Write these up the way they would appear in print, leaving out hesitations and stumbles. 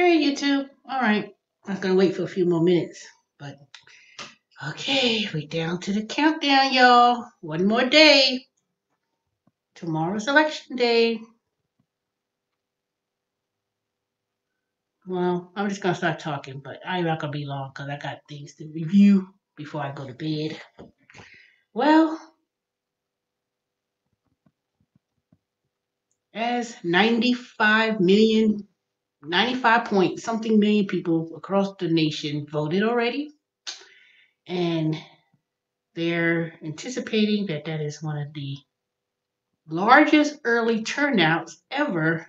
Hey, YouTube. All right. I'm going to wait for a few more minutes. But, okay, we down to the countdown, y'all. One more day. Tomorrow's election day. Well, I'm just going to start talking, but I'm not going to be long because I got things to review before I go to bed. Well, as 95 million, 95 point something million people across the nation voted already, and they're anticipating that that is one of the largest early turnouts ever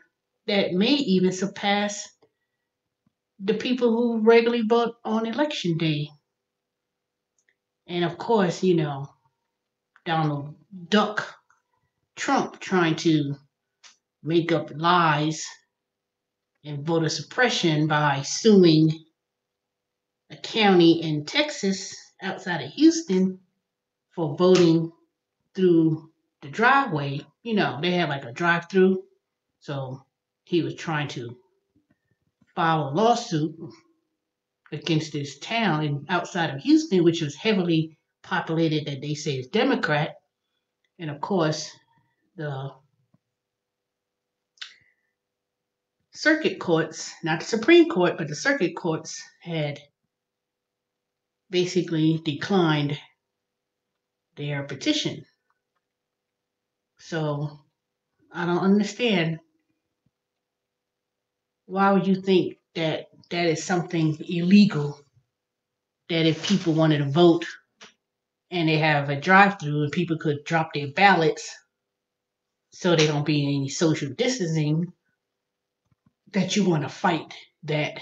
that may even surpass the people who regularly vote on election day. And of course, Donald Duck Trump trying to make up lies and voter suppression by suing a county in Texas outside of Houston for voting through the driveway. They have like a drive through. So he was trying to file a lawsuit against this town outside of Houston, which was heavily populated that they say is Democrat. And of course, the circuit courts, not the Supreme Court, but the circuit courts had basically declined their petition. So I don't understand. Why would you think that that is something illegal? That if people wanted to vote and they have a drive through and people could drop their ballots so they don't be any social distancing, that you want to fight that.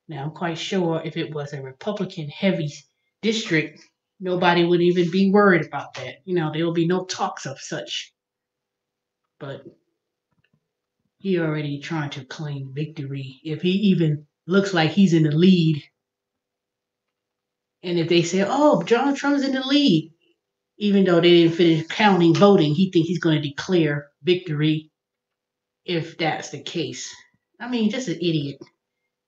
Now, I'm quite sure if it was a Republican heavy district, nobody would even be worried about that. There will be no talks of such. But he already trying to claim victory. If he even looks like he's in the lead, and if they say, "Oh, Donald Trump's in the lead," even though they didn't finish counting voting, he thinks he's going to declare victory. If that's the case, I mean, just an idiot.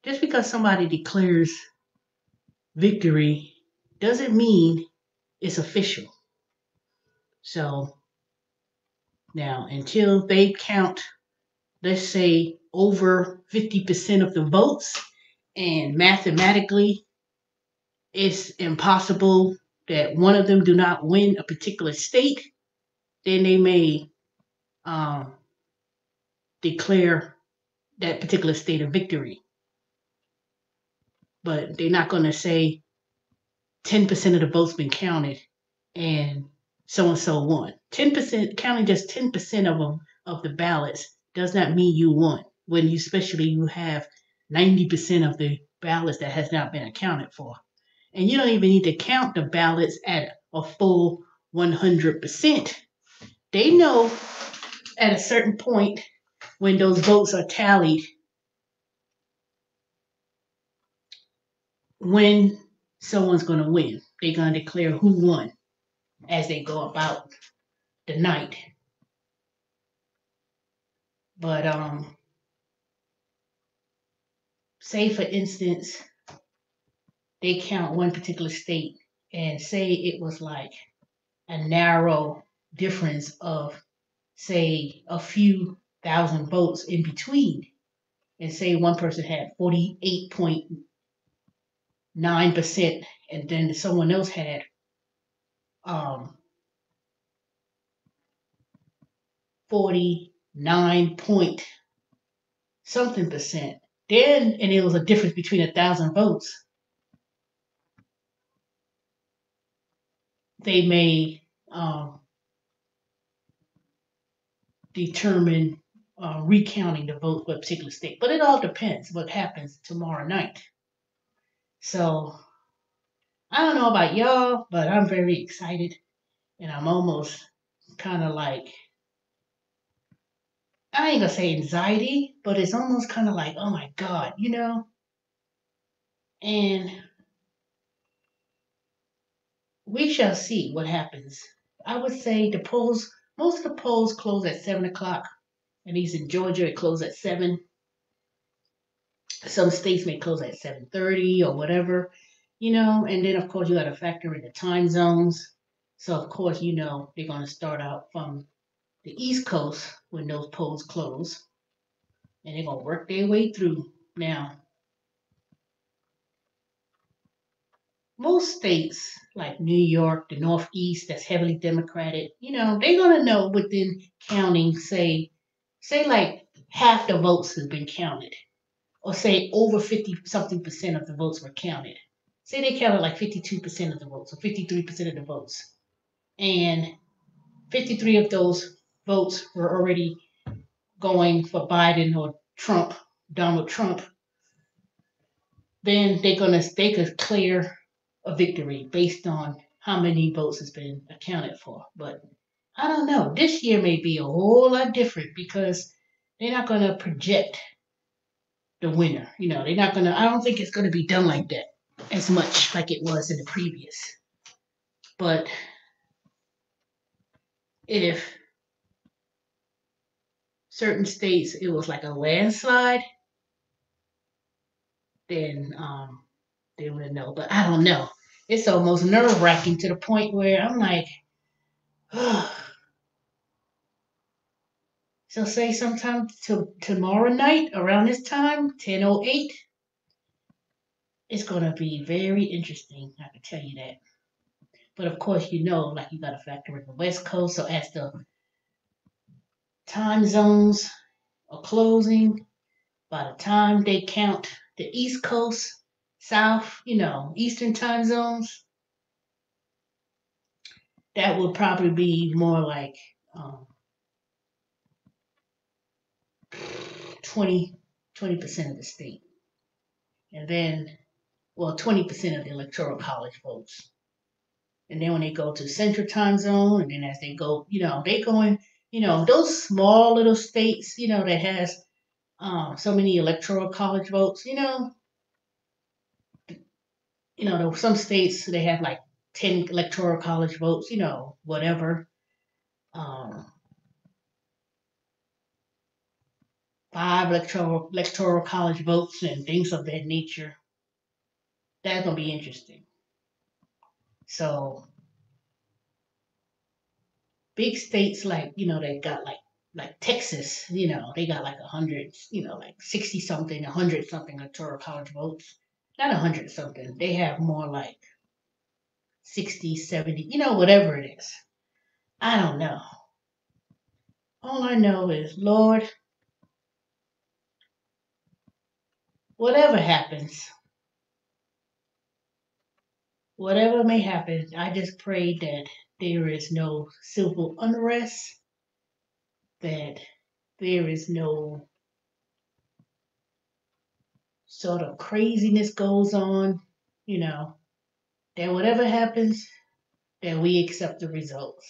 Just because somebody declares victory doesn't mean it's official. So now, until they count, let's say, over 50% of the votes, and mathematically it's impossible that one of them do not win a particular state, then they may um, declare that particular state a victory. But they're not going to say 10% of the votes been counted and so won. 10%, counting just 10% of them of the ballots does not mean you won. When especially you have 90% of the ballots that has not been accounted for. And you don't even need to count the ballots at a full 100%. They know at a certain point when those votes are tallied when someone's going to win. They're going to declare who won as they go about the night. But say for instance, they count one particular state and say it was like a narrow difference of, say, a few thousand votes in between, and say one person had 48.9% and then someone else had um 49 point something percent, then and it was a difference between 1,000 votes, they may determine recounting the votes for a particular state. But it all depends what happens tomorrow night. So I don't know about y'all, but I'm very excited, and I'm almost kind of like, I ain't gonna say anxiety, but it's almost kind of like, oh my God. And we shall see what happens. I would say most of the polls close at 7 o'clock. At least in Georgia, it closed at 7. Some states may close at 7:30 or whatever, and then of course you got to factor in the time zones. So of course, they're going to start out from the East Coast when those polls close, and they're going to work their way through. Now, most states like New York, the Northeast, that's heavily Democratic, they're going to know within counting, say like half the votes has been counted, or say over 50 something percent of the votes were counted. Say they counted like 52% of the votes or 53% of the votes, and 53 of those votes were already going for Biden or Trump, Donald Trump. Then they could clear a victory based on how many votes has been accounted for. But I don't know. This year may be a whole lot different because they're not going to project the winner. They're not going to. I don't think it's going to be done like that as much like it was in the previous. But if certain states it was like a landslide, then they would know. But I don't know. It's almost nerve wracking to the point where I'm like, so say sometime tomorrow night around this time, 10:08, it's gonna be very interesting. I can tell you that. But of course, like you got to factor in the West Coast. So as the time zones are closing, by the time they count the East Coast, South, Eastern time zones, that would probably be more like um, 20, 20% of the state. And then, well, 20% of the electoral college votes. And then when they go to Central Time Zone, and then as they go, they go in, those small little states, that has so many electoral college votes, some states they have like 10 electoral college votes, whatever. Um, 5 electoral college votes and things of that nature. That's gonna be interesting. So big states like they got like Texas, they got like 100, like 60 something, 100 something electoral college votes. Not 100 something. They have more like 60, 70, whatever it is. I don't know. All I know is, Lord, whatever happens, whatever may happen, I just pray that there is no civil unrest, that there is no sort of craziness goes on, that whatever happens, that we accept the results.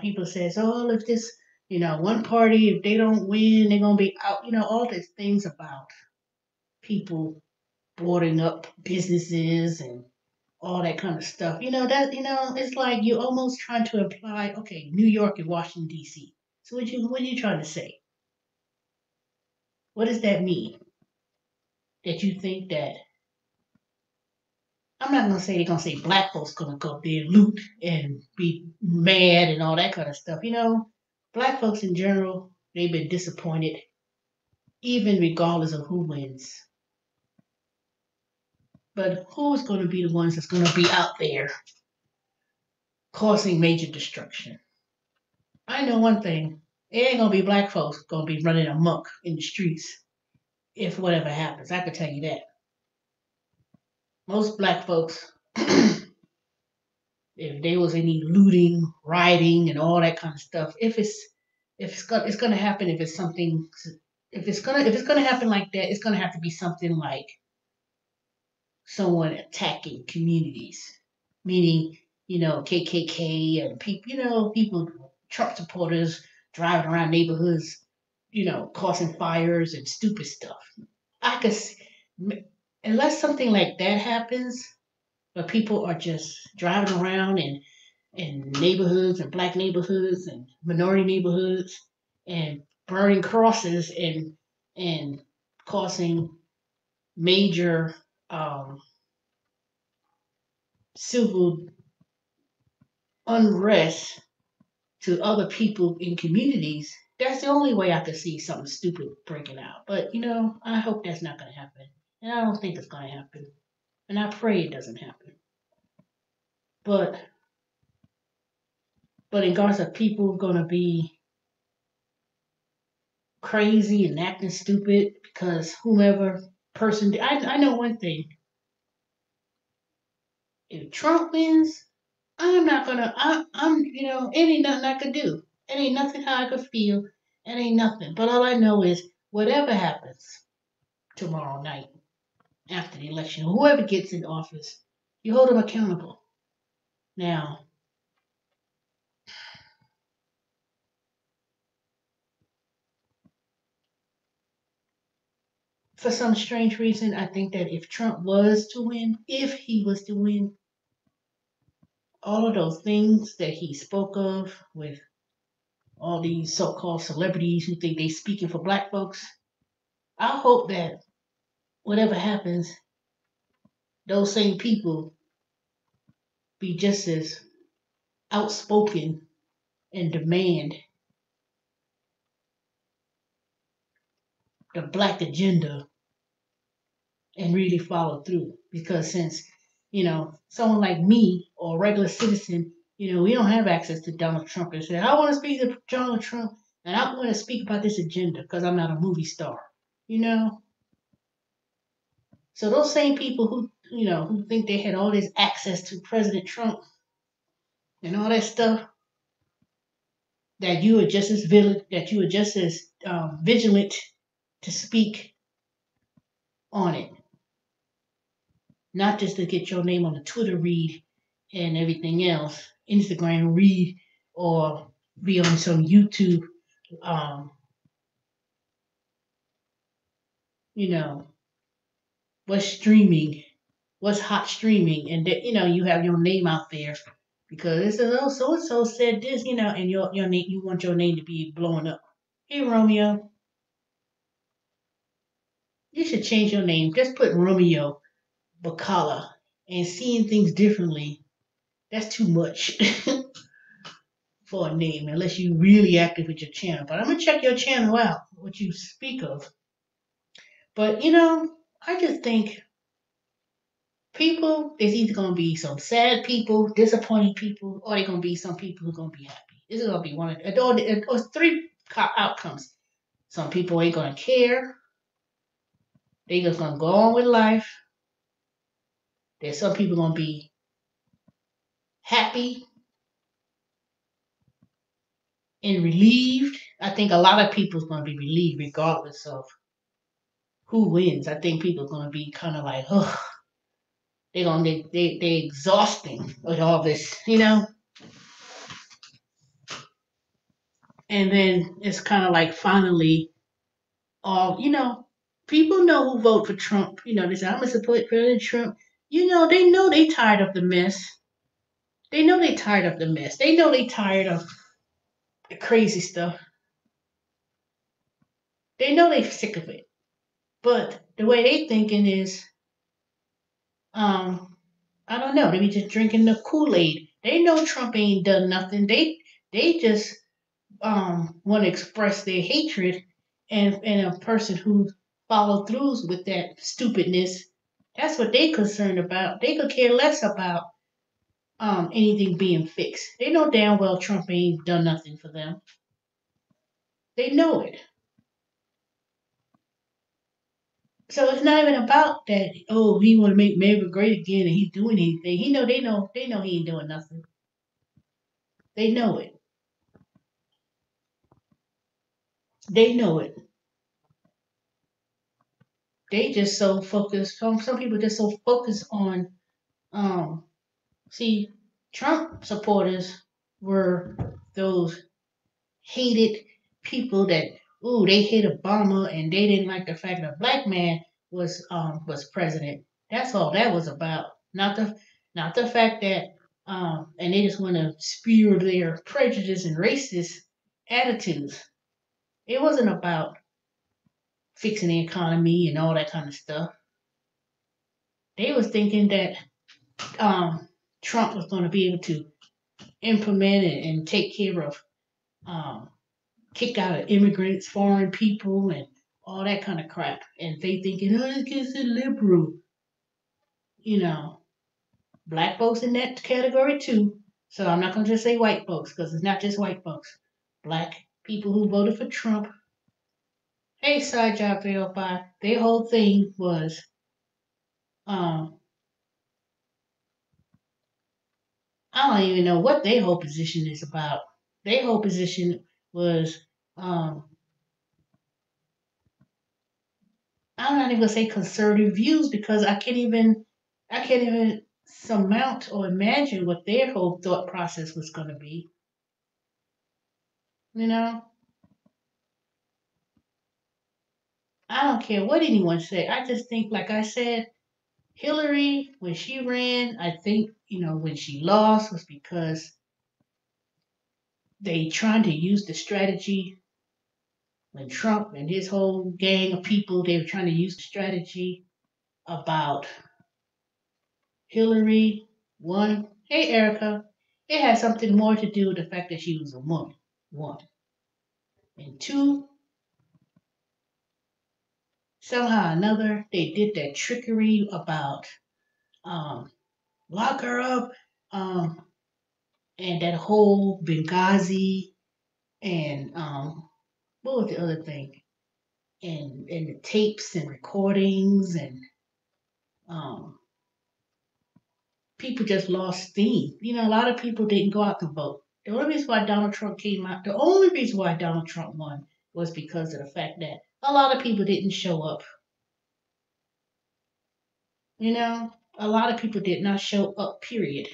People says, oh, if this, one party, if they don't win, they're gonna be out. All these things about people boarding up businesses and all that kind of stuff. It's like you're almost trying to imply, okay, New York and Washington D.C. So what are you trying to say? What does that mean? That you think that I'm not gonna say they're gonna say black folks gonna go up there and loot and be mad and all that kind of stuff. Black folks in general, they've been disappointed, even regardless of who wins. But who's gonna be the ones that's gonna be out there causing major destruction? I know one thing. It ain't gonna be black folks gonna be running amok in the streets if whatever happens. I can tell you that. Most black folks, if there was any looting, rioting, and all that kind of stuff, if it's gonna happen, if it's something, if it's gonna happen like that, it's gonna have to be something like someone attacking communities, meaning KKK and people, people Trump supporters driving around neighborhoods, causing fires and stupid stuff. I could, unless something like that happens, where people are just driving around in neighborhoods and black neighborhoods and minority neighborhoods and burning crosses and and causing major civil unrest to other people in communities, that's the only way I could see something stupid breaking out. But I hope that's not going to happen, and I don't think it's going to happen, and I pray it doesn't happen. But in regards of people going to be crazy and acting stupid because whomever person, I know one thing: if Trump wins, I'm not gonna. I'm. It ain't nothing I could do. It ain't nothing how I could feel. It ain't nothing. But all I know is whatever happens tomorrow night after the election, whoever gets in office, you hold them accountable. Now, for some strange reason, I think that if Trump was to win, if he was to win, all of those things that he spoke of with all these so-called celebrities who think they speaking for black folks, I hope that whatever happens, those same people be just as outspoken and demand the black agenda and really follow through. Because since, someone like me or a regular citizen, we don't have access to Donald Trump and say, I want to speak to Donald Trump and I want to speak about this agenda because I'm not a movie star, you know? So those same people who think they had all this access to President Trump and all that stuff, that you are just as vigilant to speak on it, not just to get your name on the Twitter read and everything else, Instagram read, or be on some YouTube, um, you know, what's streaming, what's hot streaming, and that you have your name out there because it says, oh, so and so said this, and your name, you want your name to be blowing up. Hey, Romeo, you should change your name. Just put Romeo Bacala, and seeing things differently. That's too much for a name unless you really active with your channel. But I'm gonna check your channel out, what you speak of. But I just think people, there's either gonna be some sad people, disappointed people, or they're gonna be some people who are gonna be happy. This is gonna be one of or three outcomes. Some people ain't gonna care. They just gonna go on with life. There's some people gonna be happy and relieved. I think a lot of people's gonna be relieved regardless of who wins. I think people are gonna be kind of like, oh, they exhausting with all this, And then it's kind of like finally, all people know who vote for Trump. They say I'm gonna support President Trump. They know they tired of the mess. They know they tired of the mess. They know they tired of the crazy stuff. They know they sick of it. But the way they thinking is, I don't know. They be just drinking the Kool-Aid. They know Trump ain't done nothing. They just want to express their hatred, and a person who follow throughs with that stupidness. That's what they concerned about. They could care less about anything being fixed. They know damn well Trump ain't done nothing for them. They know it. So it's not even about that. Oh, he want to make America great again, and he's doing anything. They know he ain't doing nothing. They know it. They know it. They just so focused. Some people just so focused on. See, Trump supporters were those hated people that, they hate Obama and they didn't like the fact that a black man was president. That's all that was about. Not the fact that and they just want to spew their prejudice and racist attitudes. It wasn't about fixing the economy and all that kind of stuff. They was thinking that Trump was going to be able to implement and take care of, um, kick out of immigrants, foreign people, and all that kind of crap. And they thinking, oh, it's a liberal, you know, black folks in that category too. So I'm not going to just say white folks because it's not just white folks. Black people who voted for Trump. Hey, side job 305. Their whole thing was, um, I don't even know what their whole position is about. Their whole position was, um, I'm not even gonna say conservative views because I can't even surmount or imagine what their whole thought process was gonna be. You know, I don't care what anyone say. I just think, like I said, Hillary, when she ran, I think, when she lost was because they trying to use the strategy when Trump and his whole gang of people, they were trying to use the strategy about Hillary. One, hey Erica, it had something more to do with the fact that she was a woman. One. And two, somehow or another, they did that trickery about um, lock her up, um, and that whole Benghazi, and what was the other thing? And the tapes and recordings, and um, people just lost steam. A lot of people didn't go out to vote. The only reason why Donald Trump came out, the only reason why Donald Trump won was because of the fact that a lot of people didn't show up. A lot of people did not show up, period.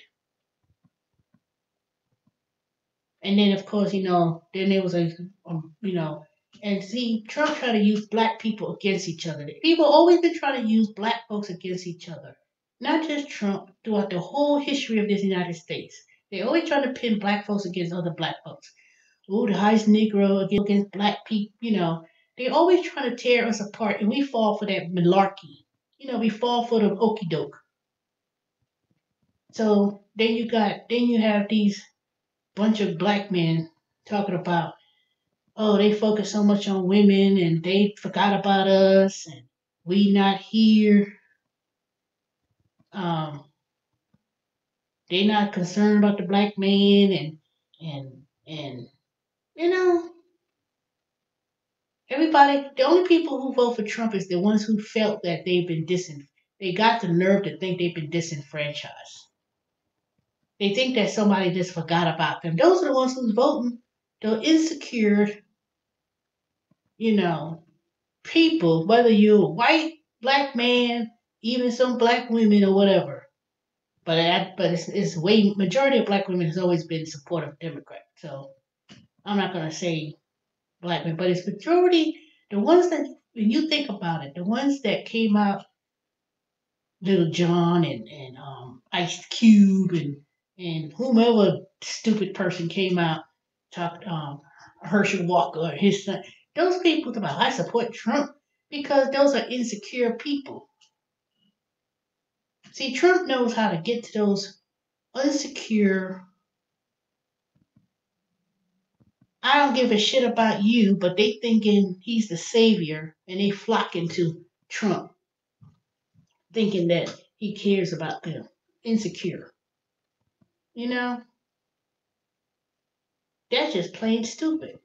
And then, of course, then there was and see, Trump tried to use black people against each other. People always been trying to use black folks against each other. Not just Trump, throughout the whole history of this United States. They always try to pin black folks against other black folks. Oh, the highest Negro against black people, They always try to tear us apart, and we fall for that malarkey. We fall for the okey doke. So then you have these bunch of black men talking about, oh, they focus so much on women and they forgot about us and we not here. Um, they not concerned about the black man, and you know everybody. The only people who vote for Trump is the ones who felt that they've been They got the nerve to think they've been disenfranchised. They think that somebody just forgot about them. Those are the ones who's voting. The insecure, you know, people, whether you're a white, black man, even some black women or whatever. But it's way majority of black women has always been supportive Democrat. So I'm not gonna say black men, but it's majority the ones that when you think about it, the ones that came out, Little John and Ice Cube and whomever stupid person came out talked Herschel Walker, his son. Those people about I support Trump because those are insecure people. See, Trump knows how to get to those insecure. I don't give a shit about you, but they thinking he's the savior, and they flocking to Trump, thinking that he cares about them. Insecure, you know. That's just plain stupid.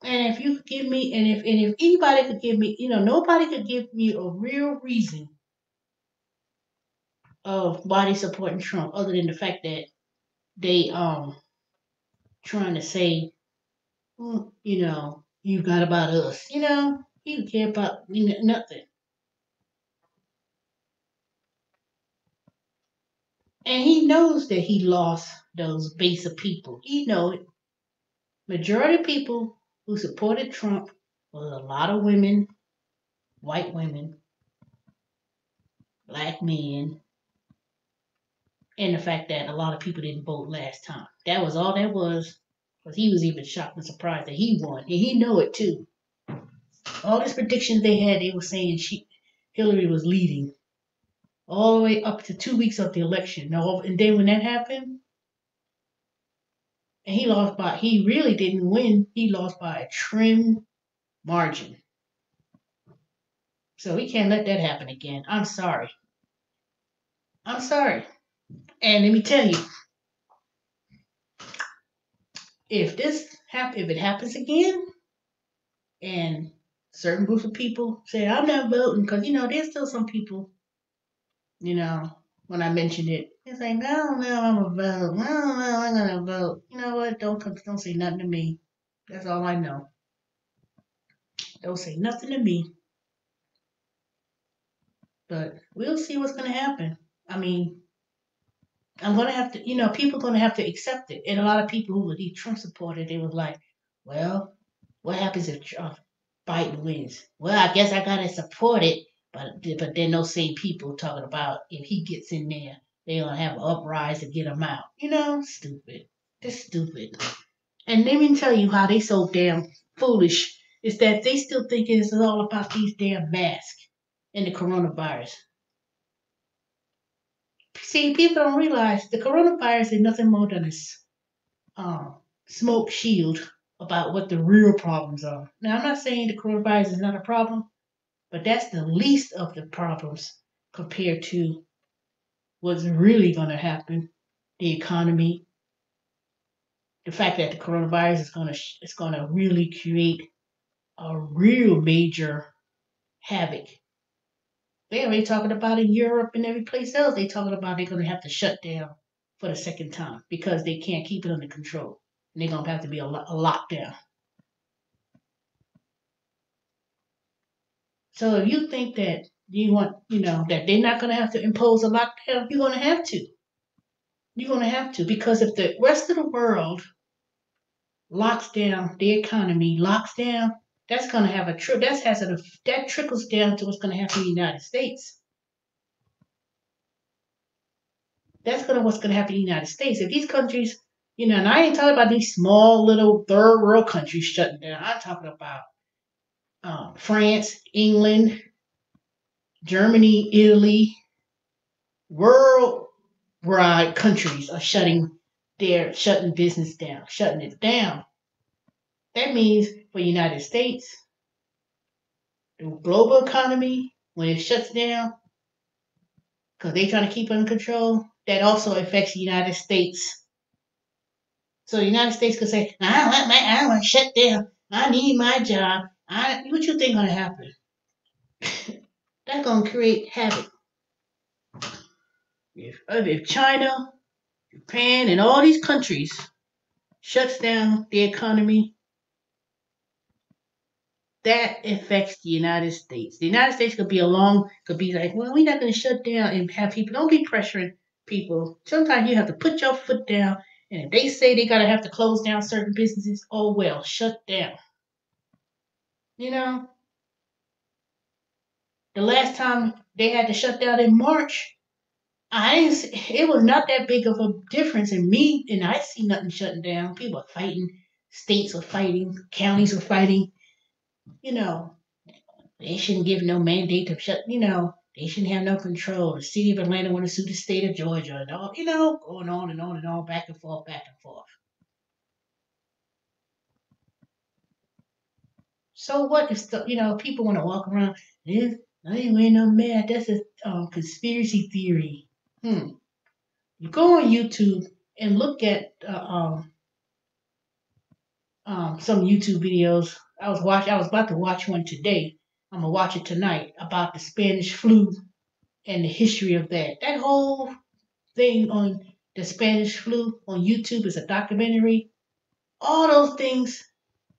And if you could give me, and if anybody could give me, nobody could give me a real reason of why they supporting Trump, other than the fact that they trying to say, well, you got about us. He don't care about nothing. And he knows that he lost those base of people. He know it. Majority of people who supported Trump was a lot of women, white women, black men, and the fact that a lot of people didn't vote last time. That was all that was. Because he was even shocked and surprised that he won. And he know it too. All these predictions they were saying Hillary was leading all the way up to 2 weeks of the election. And then when that happened, and he really didn't win. He lost by a trim margin. So we can't let that happen again. I'm sorry. I'm sorry. And let me tell you, if it happens again, and certain groups of people say I'm not voting, because there's still some people, when I mentioned it, it's like no, I'm gonna vote. No, I'm gonna vote. You know what? Don't say nothing to me. That's all I know. Don't say nothing to me. But we'll see what's gonna happen. I mean, I'm gonna have to, people are gonna have to accept it. And a lot of people who were the Trump supporters, they was like, well, what happens if Biden wins? Well, I guess I gotta support it. But then those same people talking about if he gets in there, they're gonna have an uprising to get him out. Stupid. They're stupid. And let me tell you how they so damn foolish is that they still think it's all about these damn masks and the coronavirus. See, people don't realize the coronavirus is nothing more than a smoke shield about what the real problems are. Now, I'm not saying the coronavirus is not a problem, but that's the least of the problems compared to what's really going to happen. The economy, the fact that the coronavirus is going to really create a real major havoc. They're already talking about in Europe and every place else. They're talking about they're going to have to shut down for the second time because they can't keep it under control. And they're going to have to be a lockdown. So if you think that that they're not going to have to impose a lockdown, you're going to have to. You're going to have to, because if the rest of the world locks down, the economy locks down, that's going to have that trickles down to what's going to happen in the United States. That's what's going to happen in the United States. If these countries, and I ain't talking about these small little third world countries shutting down. I'm talking about France, England, Germany, Italy, worldwide countries are shutting business down, shutting it down. That means for the United States, the global economy, when it shuts down, because they're trying to keep it under control, that also affects the United States. So the United States could say, I want to shut down. I need my job. What you think going to happen? That's going to create havoc. If China, Japan, and all these countries shuts down the economy, that affects the United States. The United States could be like, well, we're not going to shut down and have people. Don't be pressuring people. Sometimes you have to put your foot down. And if they say they got to have to close down certain businesses, oh well, shut down. The last time they had to shut down in March, it was not that big of a difference in me, and I see nothing shutting down. People are fighting, states are fighting, counties are fighting. They shouldn't give no mandate to shut. They shouldn't have no control. The city of Atlanta want to sue the state of Georgia, and all. Going on and on and on, back and forth, back and forth. So what if people want to walk around? I ain't wearing no mask. That's a conspiracy theory. You go on YouTube and look at some YouTube videos. I was about to watch one today. I'm gonna watch it tonight about the Spanish flu and the history of that. That whole thing on the Spanish flu on YouTube is a documentary. All those things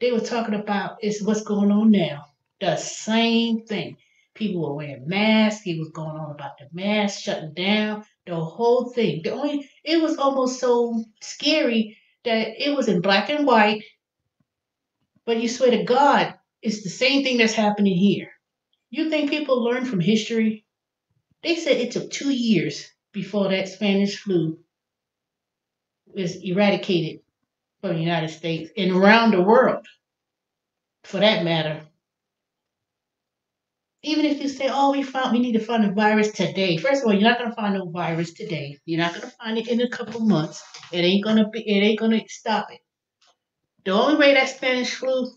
they were talking about is what's going on now. The same thing. People were wearing masks. It was going on about the masks shutting down. The whole thing. It was almost so scary that it was in black and white. But you swear to God, it's the same thing that's happening here. You think people learn from history? They said it took 2 years before that Spanish flu was eradicated from the United States and around the world, for that matter. Even if you say, "Oh, we need to find a virus today." First of all, you're not gonna find no virus today. You're not gonna find it in a couple months. It ain't gonna stop it. The only way that Spanish flu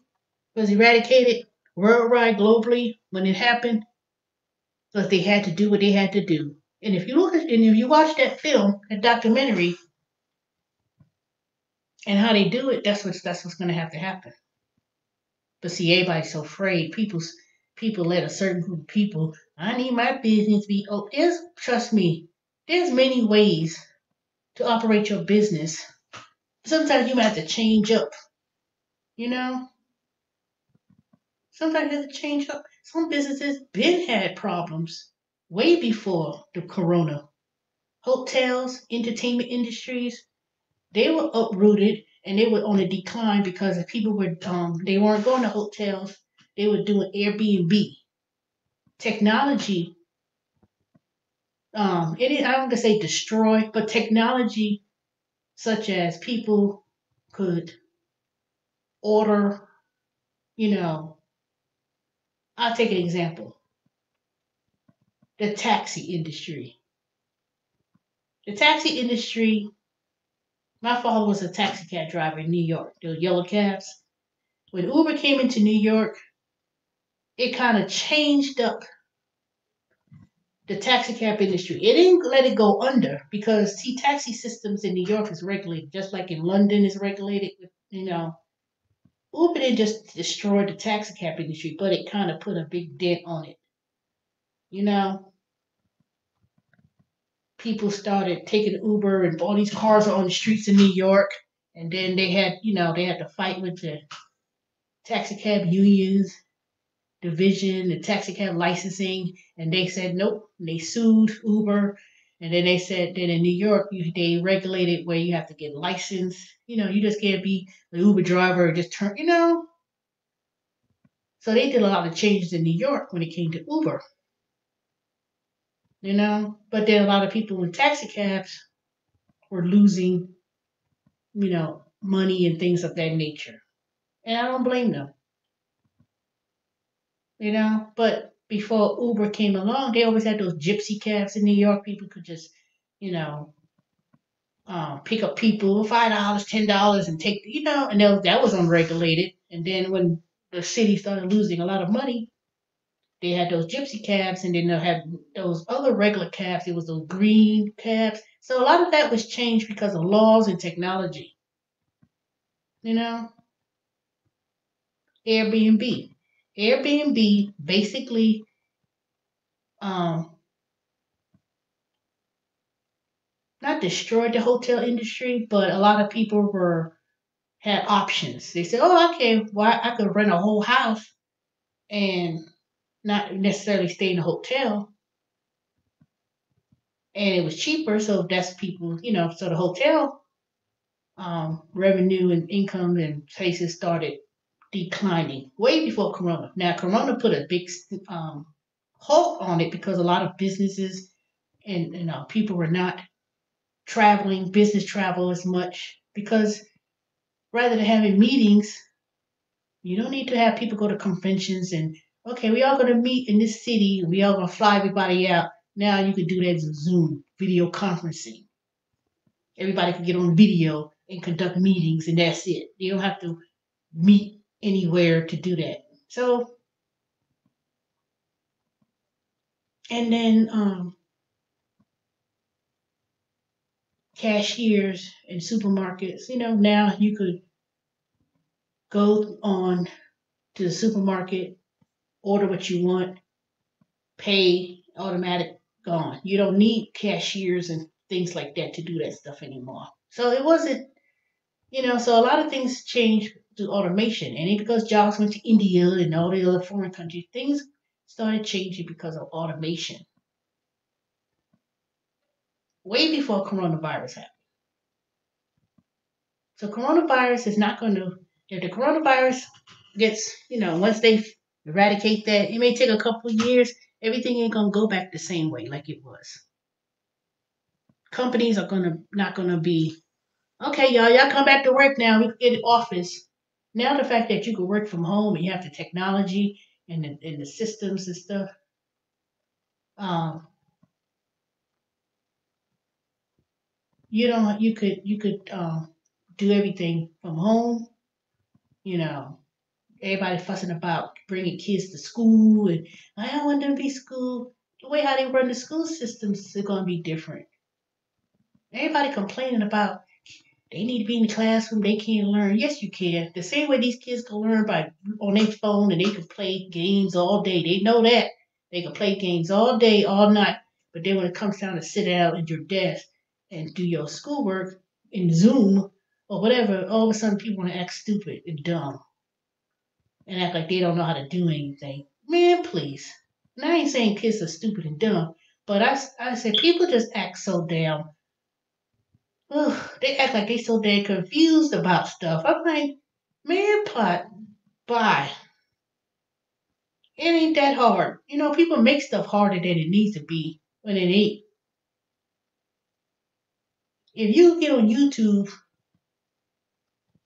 was eradicated worldwide, globally, when it happened, was they had to do what they had to do. And if you watch that film, that documentary, and how they do it, that's what's gonna have to happen. But see, everybody's so afraid. People let a certain group of people. I need my business to be. Oh, trust me. There's many ways to operate your business. Sometimes you might have to change up. You know, sometimes you have to change up. Some businesses been had problems way before the corona. Hotels, entertainment industries, they were uprooted and they were on a decline because people were they weren't going to hotels. They were doing Airbnb. Technology, I don't want to say destroy, but technology such as people could order, you know, I'll take an example. The taxi industry. The taxi industry, my father was a taxi cab driver in New York, those yellow cabs. When Uber came into New York, it kind of changed up the taxi cab industry. It didn't let it go under because see, taxi systems in New York is regulated, just like in London is regulated. Uber didn't just destroy the taxi cab industry, but it kind of put a big dent on it. You know, people started taking Uber, and all these cars are on the streets of New York. And then they had to fight with the taxi cab unions, division, the taxi cab licensing, and they said nope. And they sued Uber, and then they said that in New York they regulated where you have to get licensed. You just can't be an Uber driver and just turn. So they did a lot of changes in New York when it came to Uber. But then a lot of people in taxi cabs were losing, money and things of that nature. And I don't blame them, But before Uber came along, they always had those gypsy cabs in New York. People could just, you know, pick up people $5, $10, and take, and that was unregulated. And then when the city started losing a lot of money, they had those gypsy cabs, and then they had those other regular cabs. It was those green cabs. So a lot of that was changed because of laws and technology. You know, Airbnb. Airbnb basically um, not destroyed the hotel industry, but a lot of people had options. They said, "Oh, okay, well, I could rent a whole house and not necessarily stay in a hotel, and it was cheaper." So that's people, So the hotel revenue and income and places started declining way before Corona. Now, Corona put a big halt on it because a lot of businesses and people were not traveling, business travel as much because rather than having meetings, you don't need to have people go to conventions and okay, we all going to meet in this city. We all going to fly everybody out. Now you can do that as Zoom video conferencing. Everybody can get on video and conduct meetings, and that's it. You don't have to meet anywhere to do that. So, and then cashiers in supermarkets. Now you could go on to the supermarket, order what you want, pay, automatic, gone. You don't need cashiers and things like that to do that stuff anymore. So it wasn't, so a lot of things changed to automation. And it because jobs went to India and all the other foreign countries, things started changing because of automation. Way before coronavirus happened. So coronavirus is not going to, if the coronavirus gets, once they eradicate that, it may take a couple of years. Everything ain't going to go back the same way like it was. Companies are not gonna be okay, y'all come back to work now. We get an office. Now the fact that you can work from home and you have the technology in the systems and stuff. Um, you could do everything from home. You know, everybody fussing about bringing kids to school, and I don't want them to be school. The way how they run the school systems is going to be different. Everybody complaining about they need to be in the classroom, they can't learn. Yes, you can. The same way these kids can learn by on their phone and they can play games all day. They know that. They can play games all day, all night. But then when it comes down to sit down at your desk and do your schoolwork in Zoom or whatever, all of a sudden people want to act stupid and dumb and act like they don't know how to do anything. Man, please. And I ain't saying kids are stupid and dumb, but I say people just act so damn. Ugh, they act like they so damn confused about stuff. I'm like, man, pot, bye. It ain't that hard. You know, people make stuff harder than it needs to be when it ain't. If you get on YouTube,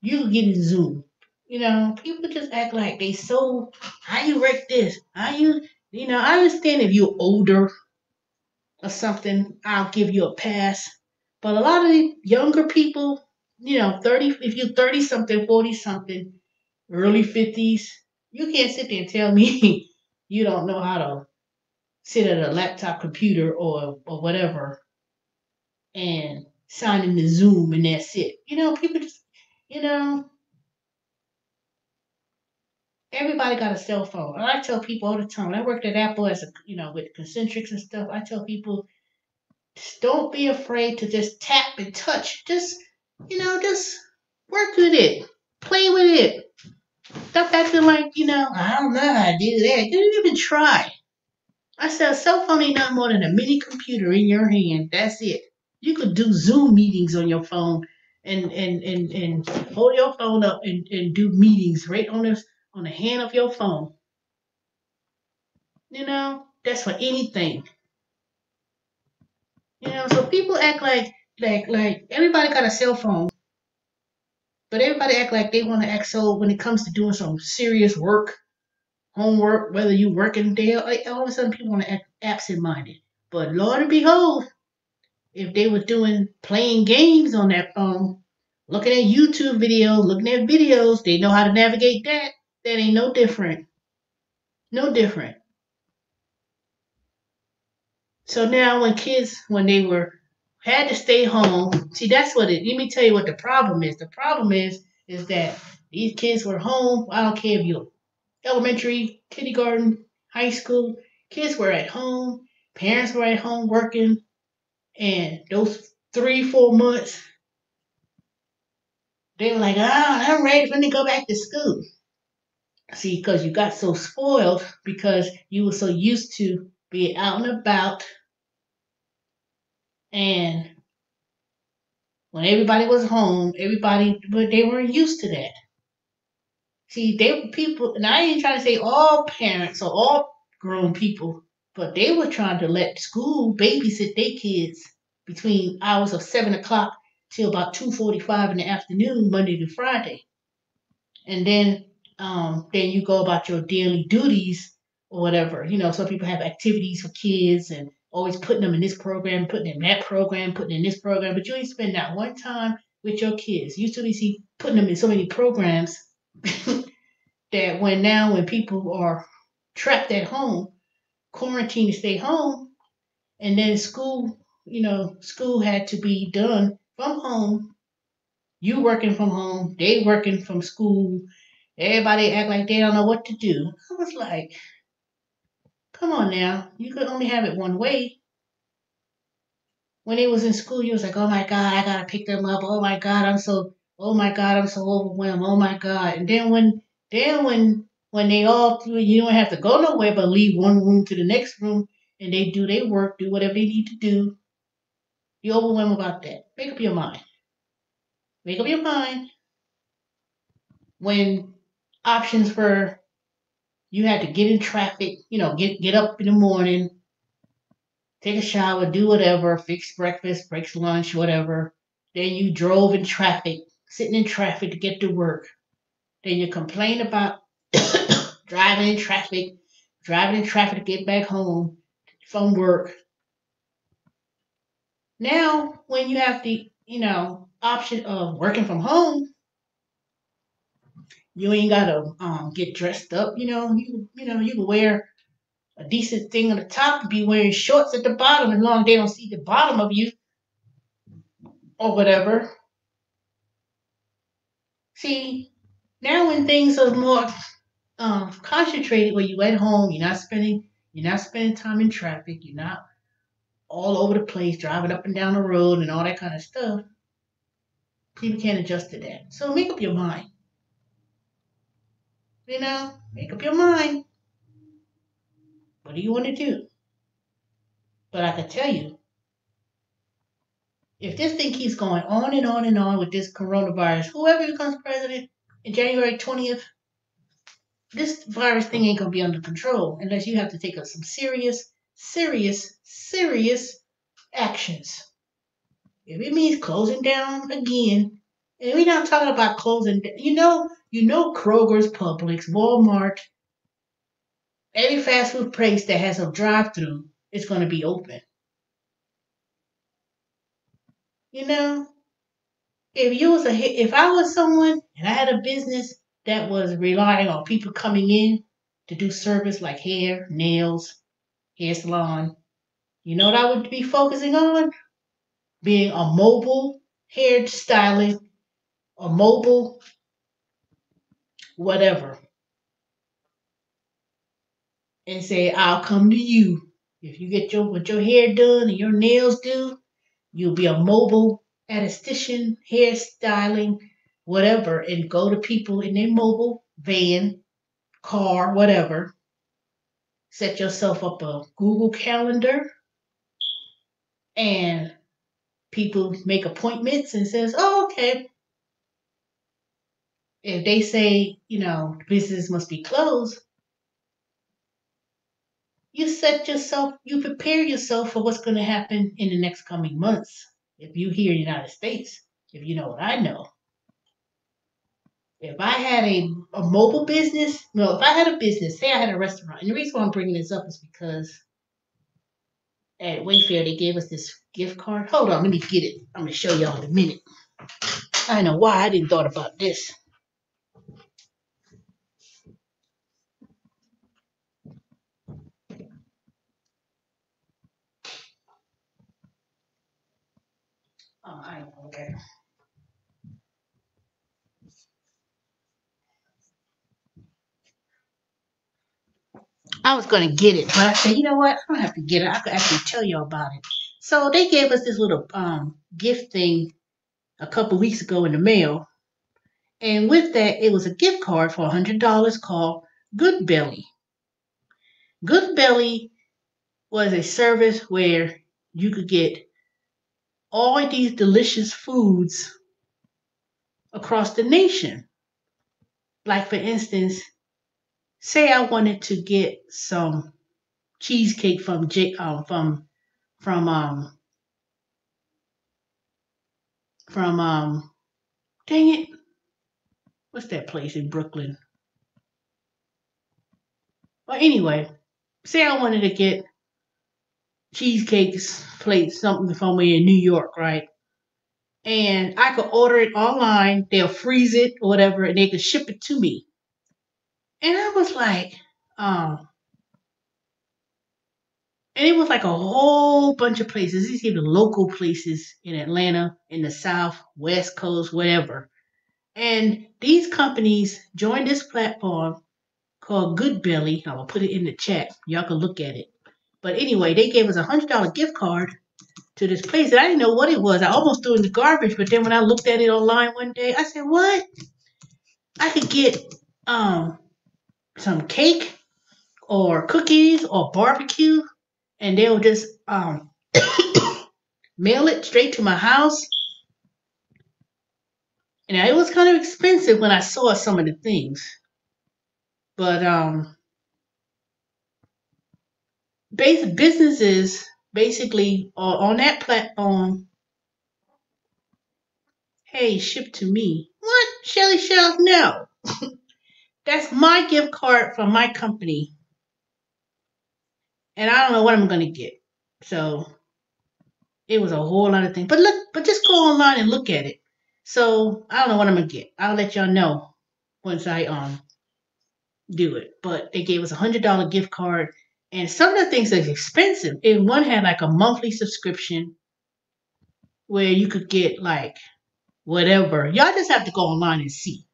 you can get in Zoom. You know, people just act like they so. How you work this? How you? You know, I understand if you're older or something, I'll give you a pass. But a lot of the younger people, 30, if you're 30 something, 40 something, early 50s, you can't sit there and tell me you don't know how to sit at a laptop computer or whatever and sign into Zoom and that's it. People just, you know, everybody got a cell phone. And I tell people all the time, when I worked at Apple with Concentrics and stuff, I tell people, just don't be afraid to just tap and touch. Just work with it. Play with it. Stop acting like, I don't know how to do that. You didn't even try. I said a cell phone ain't nothing more than a mini computer in your hand. That's it. You could do Zoom meetings on your phone and hold your phone up and do meetings right on the hand of your phone. That's for anything. So people act like everybody got a cell phone, but everybody act like they want to act so when it comes to doing some serious work, homework, whether you working there, all of a sudden people want to act absent-minded. But Lord and behold, if they were playing games on that phone, looking at YouTube videos, looking at videos, they know how to navigate that. That ain't no different. No different. So now when kids, when they had to stay home, see that's let me tell you what the problem is. The problem is that these kids were home. I don't care if you're elementary, kindergarten, high school, kids were at home, parents were at home working, and those 3-4 months, they were like, I'm ready for them to go back to school. See, because you got so spoiled because you were so used to being out and about, and when everybody was home, but they weren't used to that. See, they were people, and I ain't trying to say all parents or all grown people, but they were trying to let school babysit their kids between hours of 7 o'clock till about 2:45 in the afternoon, Monday to Friday, and then you go about your daily duties or whatever. Some people have activities for kids and always putting them in this program, putting in that program, putting in this program, but you ain't spend that one time with your kids. You usually see putting them in so many programs that when people are trapped at home, quarantined to stay home, and then school had to be done from home. You working from home, they working from school. Everybody act like they don't know what to do. I was like, come on now, you could only have it one way. When they was in school, you was like, oh my God, I gotta pick them up. Oh my God, I'm so overwhelmed. Oh my God. And then when they all you don't have to go nowhere but leave one room to the next room and they do their work, do whatever they need to do. You overwhelmed about that. Make up your mind. Make up your mind when options were you had to get in traffic, get up in the morning, take a shower, do whatever, fix breakfast, breaks lunch, whatever. Then you drove in traffic, sitting in traffic to get to work. Then you complain about driving in traffic to get back home from work. Now, when you have the, option of working from home, you ain't gotta get dressed up. You can wear a decent thing on the top and be wearing shorts at the bottom as long as they don't see the bottom of you or whatever. See, now when things are more concentrated, where you at home, you're not spending time in traffic, you're not all over the place driving up and down the road and all that kind of stuff. People can't adjust to that. So make up your mind. Make up your mind. What do you want to do? But I can tell you, if this thing keeps going on and on and on with this coronavirus, whoever becomes president in January 20th, this virus thing ain't gonna be under control unless you have to take some serious, serious, serious actions. If it means closing down again, and we're not talking about closing, Kroger's, Publix, Walmart, every fast food place that has a drive-through is going to be open. If I was someone and I had a business that was relying on people coming in to do service like hair, nails, hair salon, you know what I would be focusing on? Being a mobile hair styling, a mobile whatever. And say, I'll come to you. If you get your hair done and your nails do, you'll be a mobile esthetician, hairstyling, whatever, and go to people in their mobile van, car, whatever. Set yourself up a Google Calendar, and people make appointments and says, oh, okay. If they say, business must be closed, you prepare yourself for what's going to happen in the next coming months. If you here in the United States, if you know what I know. If I had a mobile business, no, if I had a business, say I had a restaurant, and the reason why I'm bringing this up is because at Wayfair they gave us this gift card. Hold on, let me get it. I'm going to show y'all in a minute. I know why I didn't thought about this. Oh, I know, okay. I was going to get it, but I said, you know what? I don't have to get it. I could actually tell y'all about it. So they gave us this little gift thing a couple weeks ago in the mail. And with that, it was a gift card for $100 called Goodbelly. Goodbelly was a service where you could get all these delicious foods across the nation. Like, for instance, say I wanted to get some cheesecake from dang it, what's that place in Brooklyn? Well, anyway, say I wanted to get cheesecakes place something somewhere in New York, right? And I could order it online, they'll freeze it or whatever, and they could ship it to me. And I was like, and it was like a whole bunch of places. These even local places in Atlanta, in the South, West Coast, whatever. And these companies joined this platform called Goodbelly. I will put it in the chat. Y'all can look at it. But anyway, they gave us $100 gift card to this place that I didn't know what it was. I almost threw it in the garbage, but then when I looked at it online one day, I said, what? I could get some cake or cookies or barbecue, and they'll just mail it straight to my house. And it was kind of expensive when I saw some of the things. But businesses basically are on that platform. Hey, ship to me. What? Shelly Shelf? No. That's my gift card from my company, and I don't know what I'm gonna get. So it was a whole lot of things. But look, but just go online and look at it. So I don't know what I'm gonna get. I'll let y'all know once I do it. But they gave us $100 gift card, and some of the things are expensive. And one had like a monthly subscription where you could get like whatever. Y'all just have to go online and see.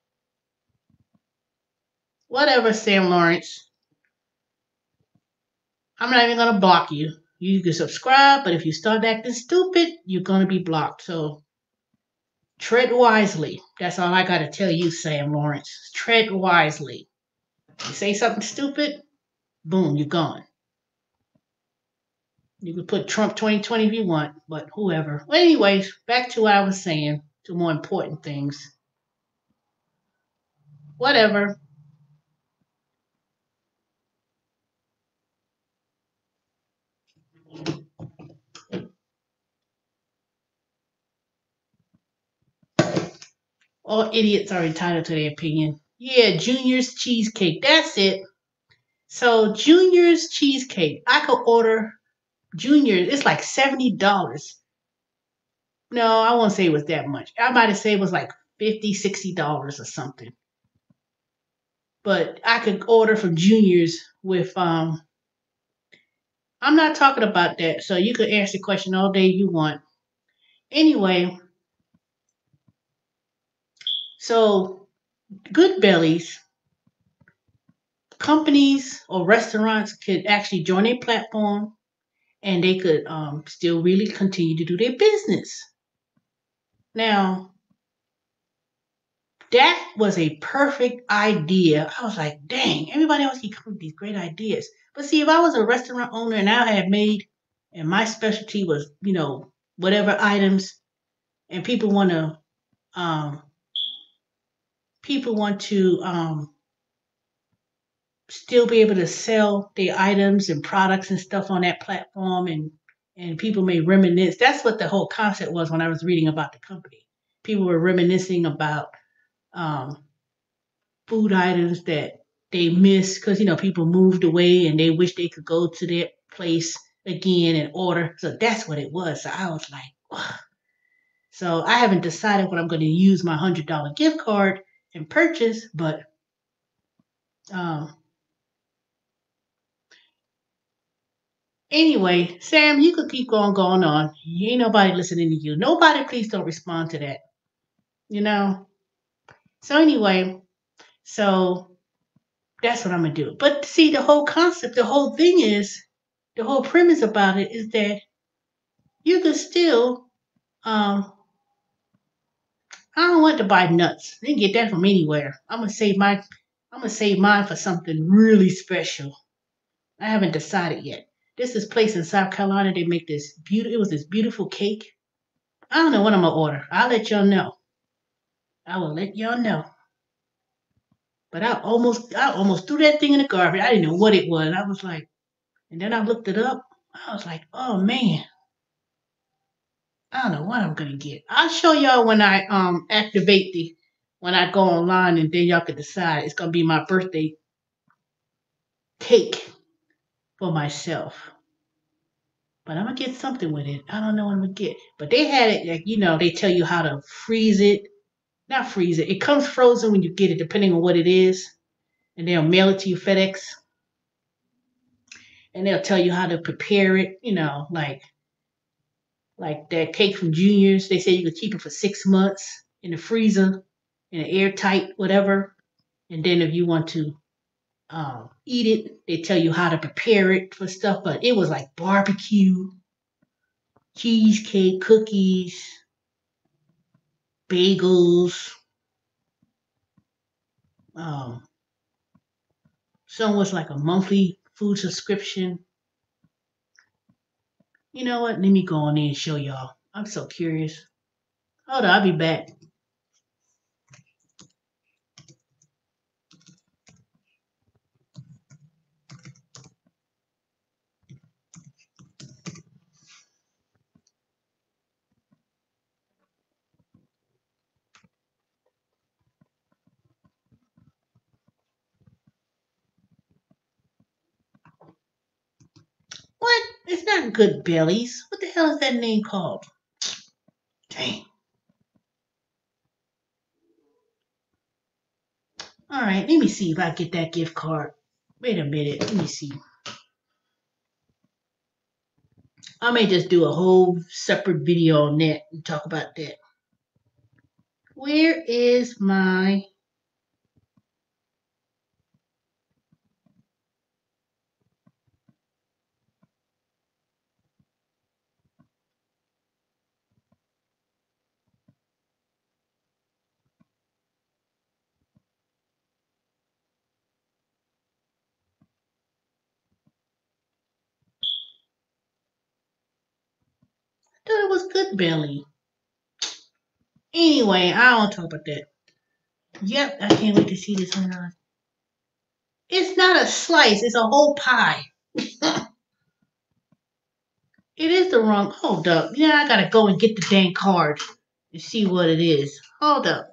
Whatever, Sam Lawrence. I'm not even gonna block you. You can subscribe, but if you start acting stupid, you're gonna be blocked. So tread wisely. That's all I gotta tell you, Sam Lawrence. Tread wisely. You say something stupid, boom, you're gone. You can put Trump 2020 if you want, but whoever. Well, anyways, back to what I was saying, to more important things. Whatever. All idiots are entitled to their opinion. Yeah, Junior's cheesecake. That's it. So Junior's cheesecake. I could order Junior's. It's like $70. No, I won't say it was that much. I might have said it was like $50, $60 or something. But I could order from Junior's with I'm not talking about that. So you could ask the question all day you want. Anyway, so Good Bellies, companies or restaurants could actually join a platform and they could still really continue to do their business. Now, that was a perfect idea. I was like, dang, everybody else keep coming with these great ideas. But see, if I was a restaurant owner and I had made, and my specialty was, whatever items, and um, people want to still be able to sell their items and products and stuff on that platform, and people may reminisce. That's what the whole concept was when I was reading about the company. People were reminiscing about um, food items that they miss because people moved away and they wish they could go to their place again and order. So that's what it was. So I was like, ugh. So I haven't decided what I'm going to use my $100 gift card and purchase, but um, anyway, Sam, you could keep going on. Ain't nobody listening to you. Nobody, please don't respond to that. You know. So anyway, so that's what I'm gonna do. But see, the whole concept, the whole thing is, the whole premise about it is that you can still, um, I don't want to buy nuts. You can get that from anywhere. I'm gonna save mine for something really special. I haven't decided yet. This is place in South Carolina. They make this beautiful. It was this beautiful cake. I don't know what I'm gonna order. I'll let y'all know. I will let y'all know. But I almost threw that thing in the garbage. I didn't know what it was. I was like, and then I looked it up. I was like, oh man, I don't know what I'm gonna get. I'll show y'all when I activate when I go online, and then y'all can decide. It's gonna be my birthday cake for myself. But I'm gonna get something with it. I don't know what I'm gonna get. But they had it like they tell you how to freeze it. Not freeze it. It comes frozen when you get it, depending on what it is, and they'll mail it to you FedEx, and they'll tell you how to prepare it. Like that cake from Juniors. They say you could keep it for 6 months in the freezer, in an airtight whatever. And then if you want to eat it, they tell you how to prepare it for stuff. But it was like barbecue, cheesecake, cookies, bagels. Um, some was like a monthly food subscription. You know what? Let me go on in and show y'all. I'm so curious. Hold on, I'll be back. It's not Good Bellies. What the hell is that name called? Dang. All right, let me see if I get that gift card. Wait a minute. Let me see. I may just do a whole separate video on that and talk about that. Where is my... I thought it was Good Belly. Anyway, I don't talk about that. Yep, I can't wait to see this one. It's not a slice, it's a whole pie. It is the wrong... Hold up. Yeah, I gotta go and get the dang card and see what it is. Hold up.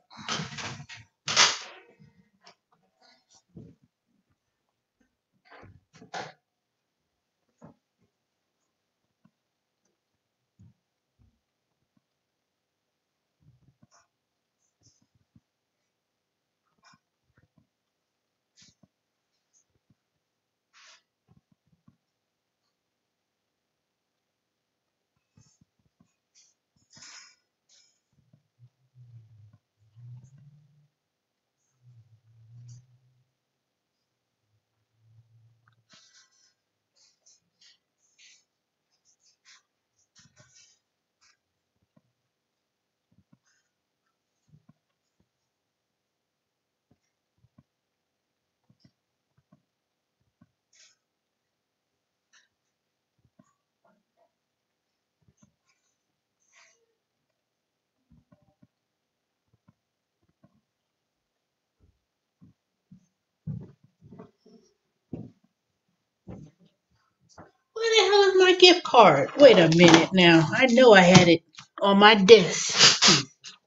Where the hell is my gift card? Wait a minute now. I know I had it on my desk.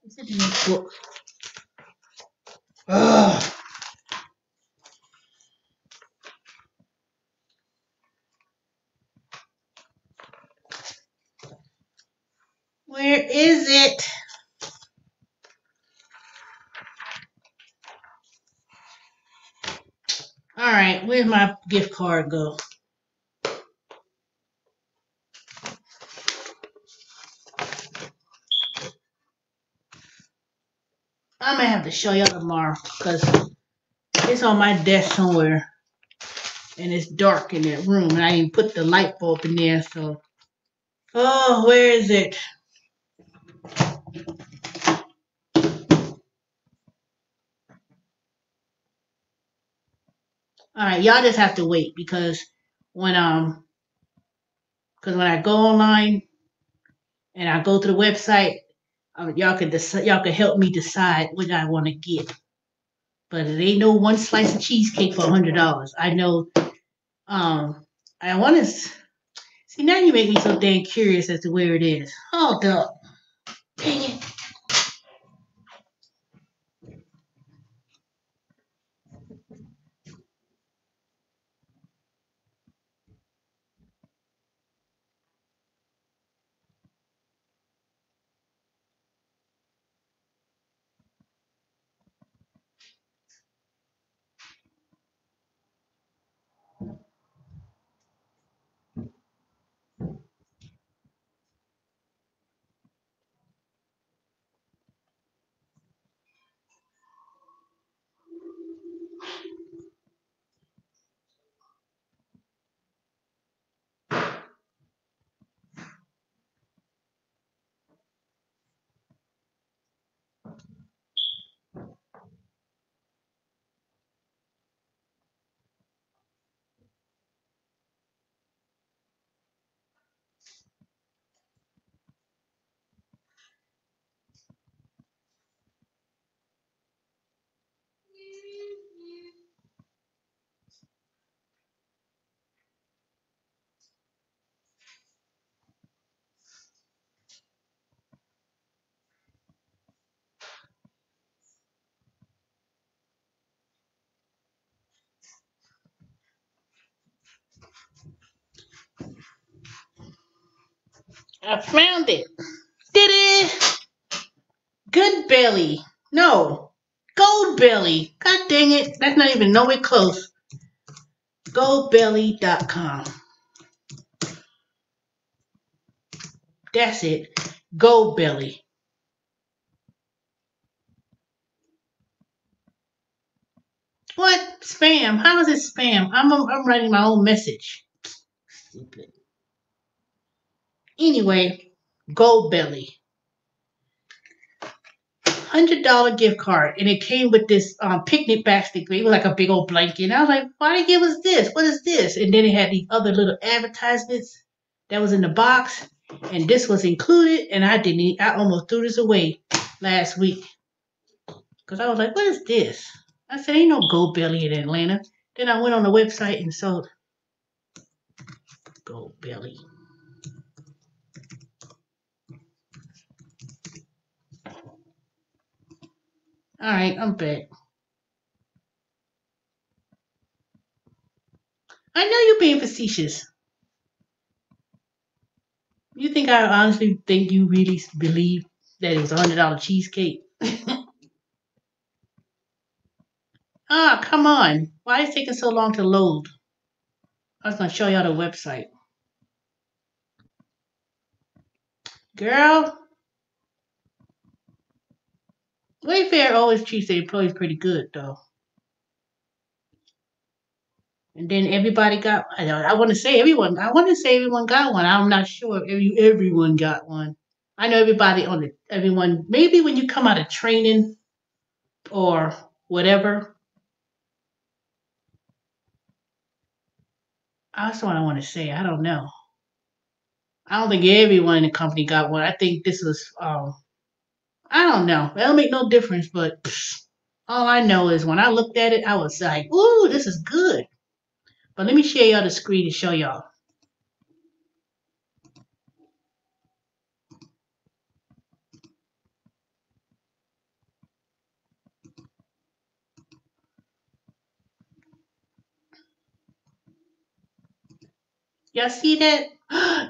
Is it in this book? Ugh. Where is it? All right, where's my gift card go? I'm gonna have to show y'all tomorrow because it's on my desk somewhere and it's dark in that room and I didn't put the light bulb in there. So, oh, where is it? All right, y'all just have to wait because when I go online and I go to the website, y'all can help me decide what I want to get. But it ain't no one slice of cheesecake for $100. I know. I want to see now. You make me so dang curious as to where it is. Hold up, dang it. I found it. Did it? Good Belly. No. Gold Belly. God dang it. That's not even nowhere close. Goldbelly.com. That's it. Gold Belly. What? Spam? How is it spam? I'm writing my own message. Stupid. Anyway, Gold Belly. $100 gift card, and it came with this picnic basket. It was like a big old blanket. And I was like, why they give us this? What is this? And then it had these other little advertisements that was in the box, and this was included. And I almost threw this away last week because I was like, what is this? I said, ain't no Gold Belly in Atlanta. Then I went on the website and saw Gold Belly. All right, I'm back. I know you're being facetious. You think I honestly think you really believe that it was $100 cheesecake? Ah, come on. Why is it taking so long to load? I was going to show y'all the website. Girl, Wayfair always treats their employees pretty good, though. And then everybody got, I want to say everyone got one. I'm not sure if everyone got one. I know everyone, maybe when you come out of training or whatever. That's what I want to say. I don't know. I don't think everyone in the company got one. I think this was, I don't know. That'll make no difference, but all I know is when I looked at it, I was like, ooh, this is good. But let me share y'all the screen to show y'all. Y'all see that?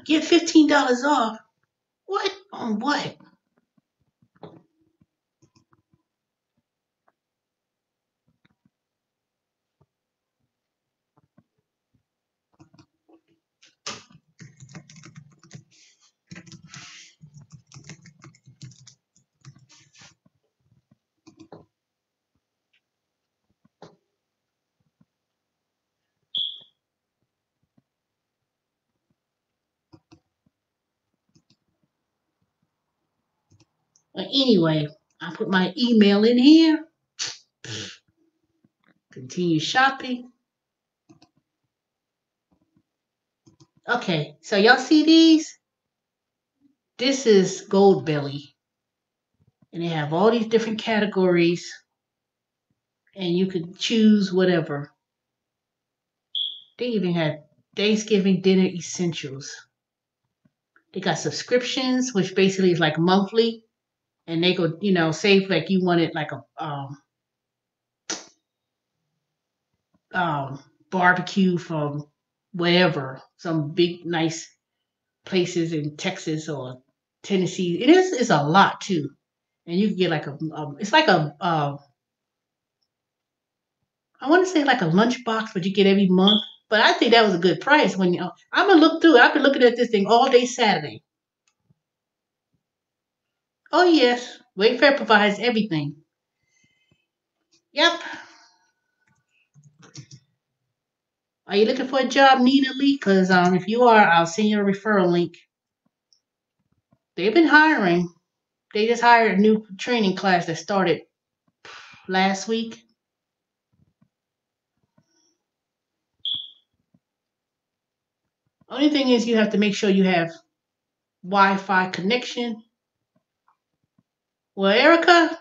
Get $15 off. What? On what? But anyway, I put my email in here. Continue shopping. Okay, so y'all see these? This is Gold Belly. And they have all these different categories. And you could choose whatever. They even had Thanksgiving dinner essentials. They got subscriptions, which basically is like monthly. And they go, say if like you wanted like a barbecue from wherever, some big nice places in Texas or Tennessee. It's a lot too, and you can get like it's like I want to say like a lunchbox, but you get every month. But I think that was a good price. When I'm gonna look through it. I've been looking at this thing all day Saturday. Oh yes, Wayfair provides everything. Yep. Are you looking for a job, Nina Lee? Because if you are, I'll send you a referral link. They've been hiring. They just hired a new training class that started last week. Only thing is you have to make sure you have Wi-Fi connection. Well, Erica,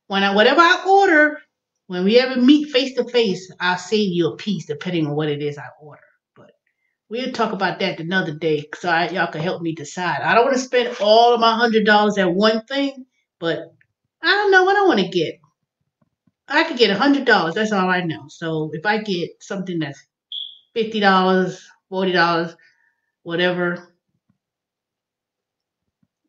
whatever I order, when we ever meet face to face, I'll save you a piece depending on what it is I order. But we'll talk about that another day, so y'all can help me decide. I don't want to spend all of my $100 at one thing, but I don't know what I want to get. I could get $100. That's all I know. So if I get something that's $50, $40, whatever,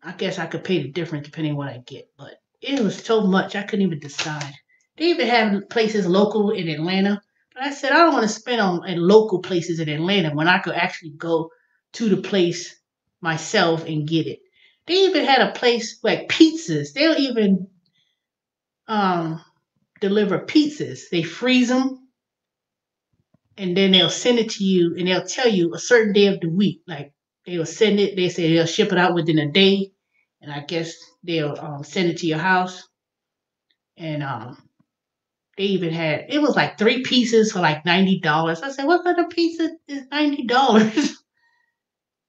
I guess I could pay the difference depending on what I get, but it was so much I couldn't even decide. They even have places local in Atlanta, but I said I don't want to spend on in local places in Atlanta when I could actually go to the place myself and get it. They even had a place like pizzas. They'll even um, deliver pizzas. They freeze them and then they'll send it to you and they'll tell you a certain day of the week. Like they'll send it, they say they'll ship it out within a day, and I guess they'll send it to your house. And they even had it was like 3 pieces for like $90. I said, what kind of pizza is $90?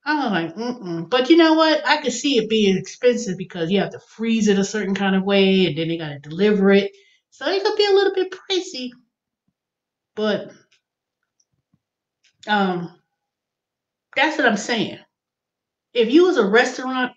I was like, mm-mm. But you know what? I could see it being expensive because you have to freeze it a certain kind of way, and then they got to deliver it. So it could be a little bit pricey. But um, that's what I'm saying. If you was a restaurant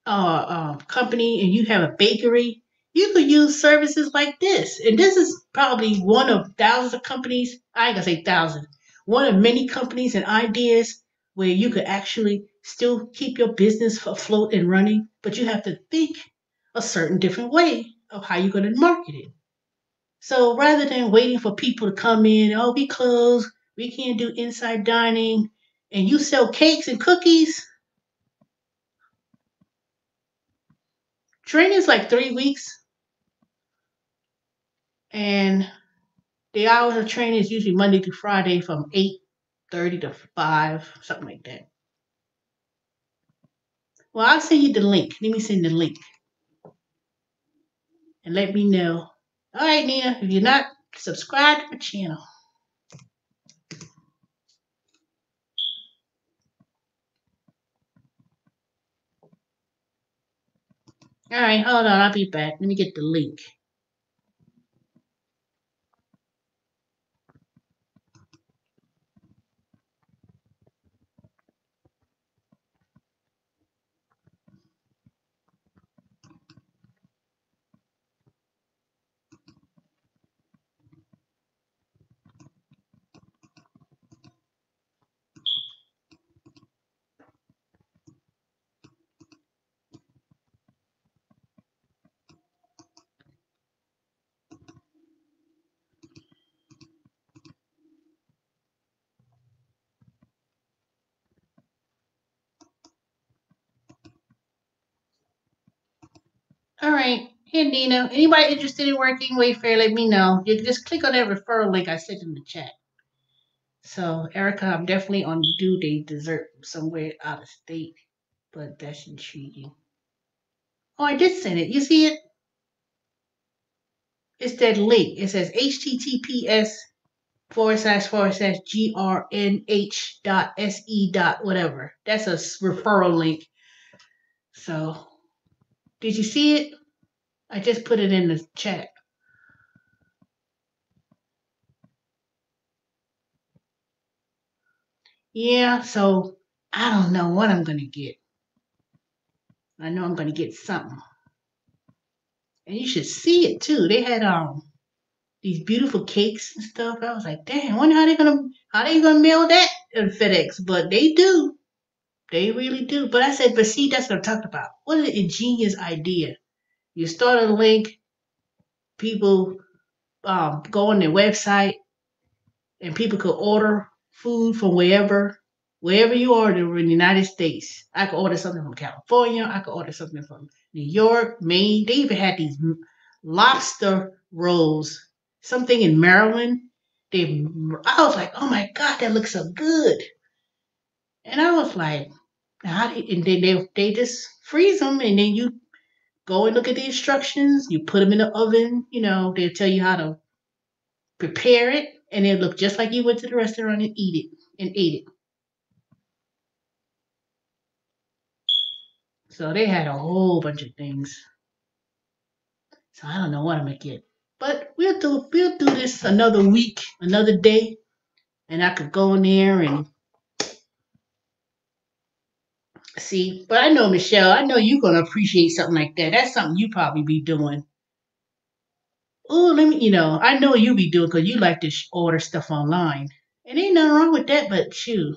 company and you have a bakery, you could use services like this. And this is probably one of thousands of companies. I ain't gonna say thousands. One of many companies and ideas where you could actually still keep your business afloat and running, but you have to think a certain different way of how you're gonna market it. So rather than waiting for people to come in, oh, we closed, we can't do inside dining, and you sell cakes and cookies, training's like 3 weeks, and the hours of training is usually Monday to Friday from 8:30 to 5, something like that. Well, I'll send you the link. Let me send the link and let me know. All right, Nina, if you're not subscribed to my channel. All right, hold on. I'll be back. Let me get the link. All right. Here, Nina. Anybody interested in working Wayfair, let me know. You can just click on that referral link I sent in the chat. So, Erica, I'm definitely on due date dessert somewhere out of state, but that's intriguing. Oh, I did send it. You see it? It's that link. It says https // grnh.se dot whatever. That's a referral link. So, did you see it? I just put it in the chat. Yeah, so I don't know what I'm gonna get. I know I'm gonna get something. And you should see it too. They had these beautiful cakes and stuff. I was like, damn, I wonder how they gonna mail that in FedEx. But they do. They really do. But I said, but see, that's what I'm talking about. What an ingenious idea. You start a link, people go on their website, and people could order food from wherever you order in the United States. I could order something from California. I could order something from New York, Maine. They even had these lobster rolls, something in Maryland. I was like, oh my God, that looks so good. And I was like, and then they just freeze them, and then you go and look at the instructions. You put them in the oven. They'll tell you how to prepare it, and it'll look just like you went to the restaurant and ate it. So they had a whole bunch of things. So I don't know what I'm gonna get, but we'll do this another week, another day, and I could go in there and see. But I know, Michelle, I know you're gonna appreciate something like that. That's something you probably be doing. Oh, I know you be doing because you like to order stuff online, and ain't nothing wrong with that. But shoot,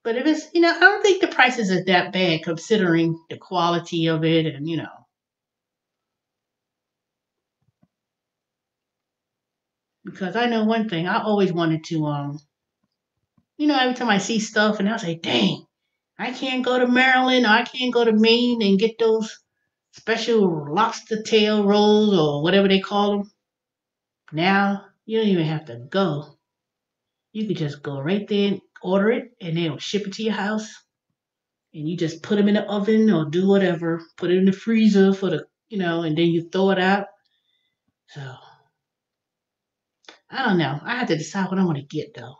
But if it's, I don't think the prices are that bad considering the quality of it and, because I know one thing, I always wanted to, every time I see stuff and I say, dang, I can't go to Maryland or I can't go to Maine and get those special lobster tail rolls or whatever they call them. Now, you don't even have to go. You could just go right there and order it and they'll ship it to your house. And you just put them in the oven or do whatever, put it in the freezer for the, and then you throw it out. So I don't know. I have to decide what I want to get though.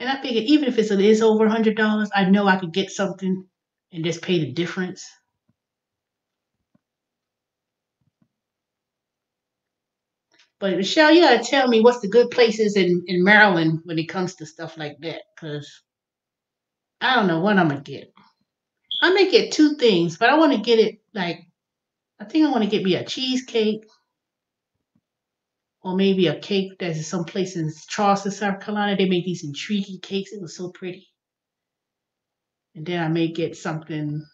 And I figure even if it is over $100, I know I could get something and just pay the difference. But Michelle, you gotta tell me what's the good places in Maryland when it comes to stuff like that, because I don't know what I'm gonna get. I may get two things, but I want to get it like I think I want to get me a cheesecake or maybe a cake that's someplace in Charleston, South Carolina. They make these intriguing cakes. It was so pretty. And then I may get something.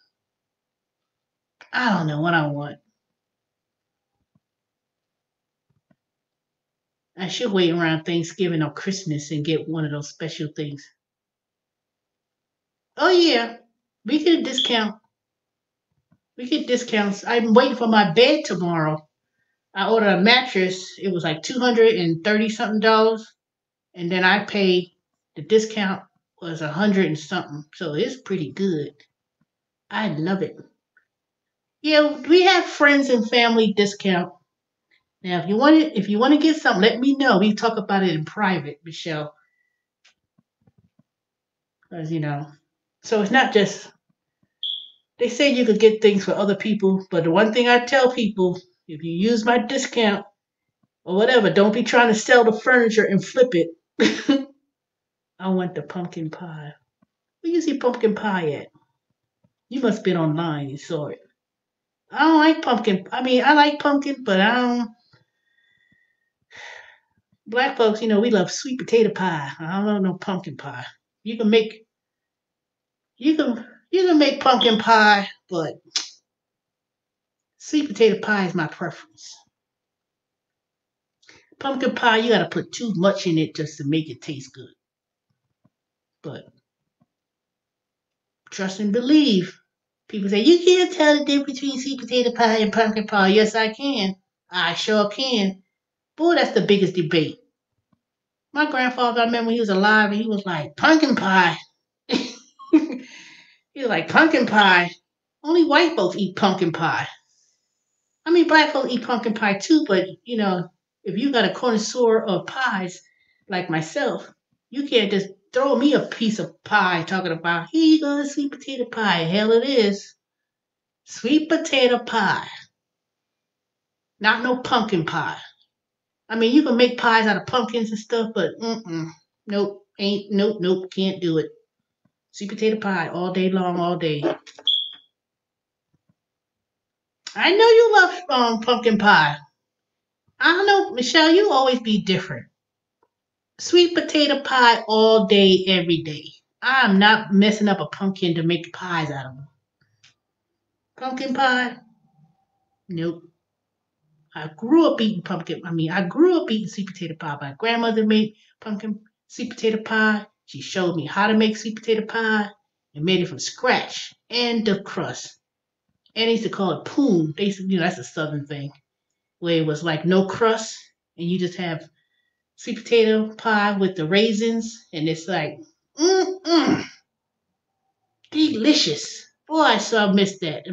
I don't know what I want. I should wait around Thanksgiving or Christmas and get one of those special things. Oh yeah, we get a discount. We get discounts. I'm waiting for my bed tomorrow. I ordered a mattress. It was like $230 something dollars, and then I pay the discount was 100 and something. So it's pretty good. I love it. Yeah, we have friends and family discount. Now, if you want to get something, let me know. We talk about it in private, Michelle, because So it's not just they say you could get things for other people, but the one thing I tell people, if you use my discount or whatever, don't be trying to sell the furniture and flip it. I want the pumpkin pie. Where you see pumpkin pie at? You must have been online and saw it. I don't like pumpkin. I mean, I like pumpkin, but I don't. Black folks, we love sweet potato pie. I don't know no pumpkin pie. You can make you can make pumpkin pie, but sweet potato pie is my preference. Pumpkin pie, you gotta put too much in it just to make it taste good. But trust and believe. People say you can't tell the difference between sweet potato pie and pumpkin pie. Yes, I can. I sure can. Boy, that's the biggest debate. My grandfather, I remember when he was alive, and he was like, pumpkin pie. He was like, pumpkin pie. Only white folks eat pumpkin pie. I mean, black folks eat pumpkin pie too, but if you got a connoisseur of pies like myself, you can't just throw me a piece of pie talking about, here you go, sweet potato pie. Hell, it is. Sweet potato pie. Not no pumpkin pie. I mean, you can make pies out of pumpkins and stuff, but nope, nope, can't do it. Sweet potato pie all day long, all day. I know you love pumpkin pie. I don't know, Michelle, you always be different. Sweet potato pie all day, every day. I'm not messing up a pumpkin to make pies out of them. Pumpkin pie? Nope. I grew up eating pumpkin. I mean, I grew up eating sweet potato pie. My grandmother made pumpkin sweet potato pie. She showed me how to make sweet potato pie and made it from scratch and the crust. And they used to call it poon. They used to, that's a southern thing where it was like no crust and you just have sweet potato pie with the raisins and it's like, mm-mm. Delicious. Boy, I sure missed that.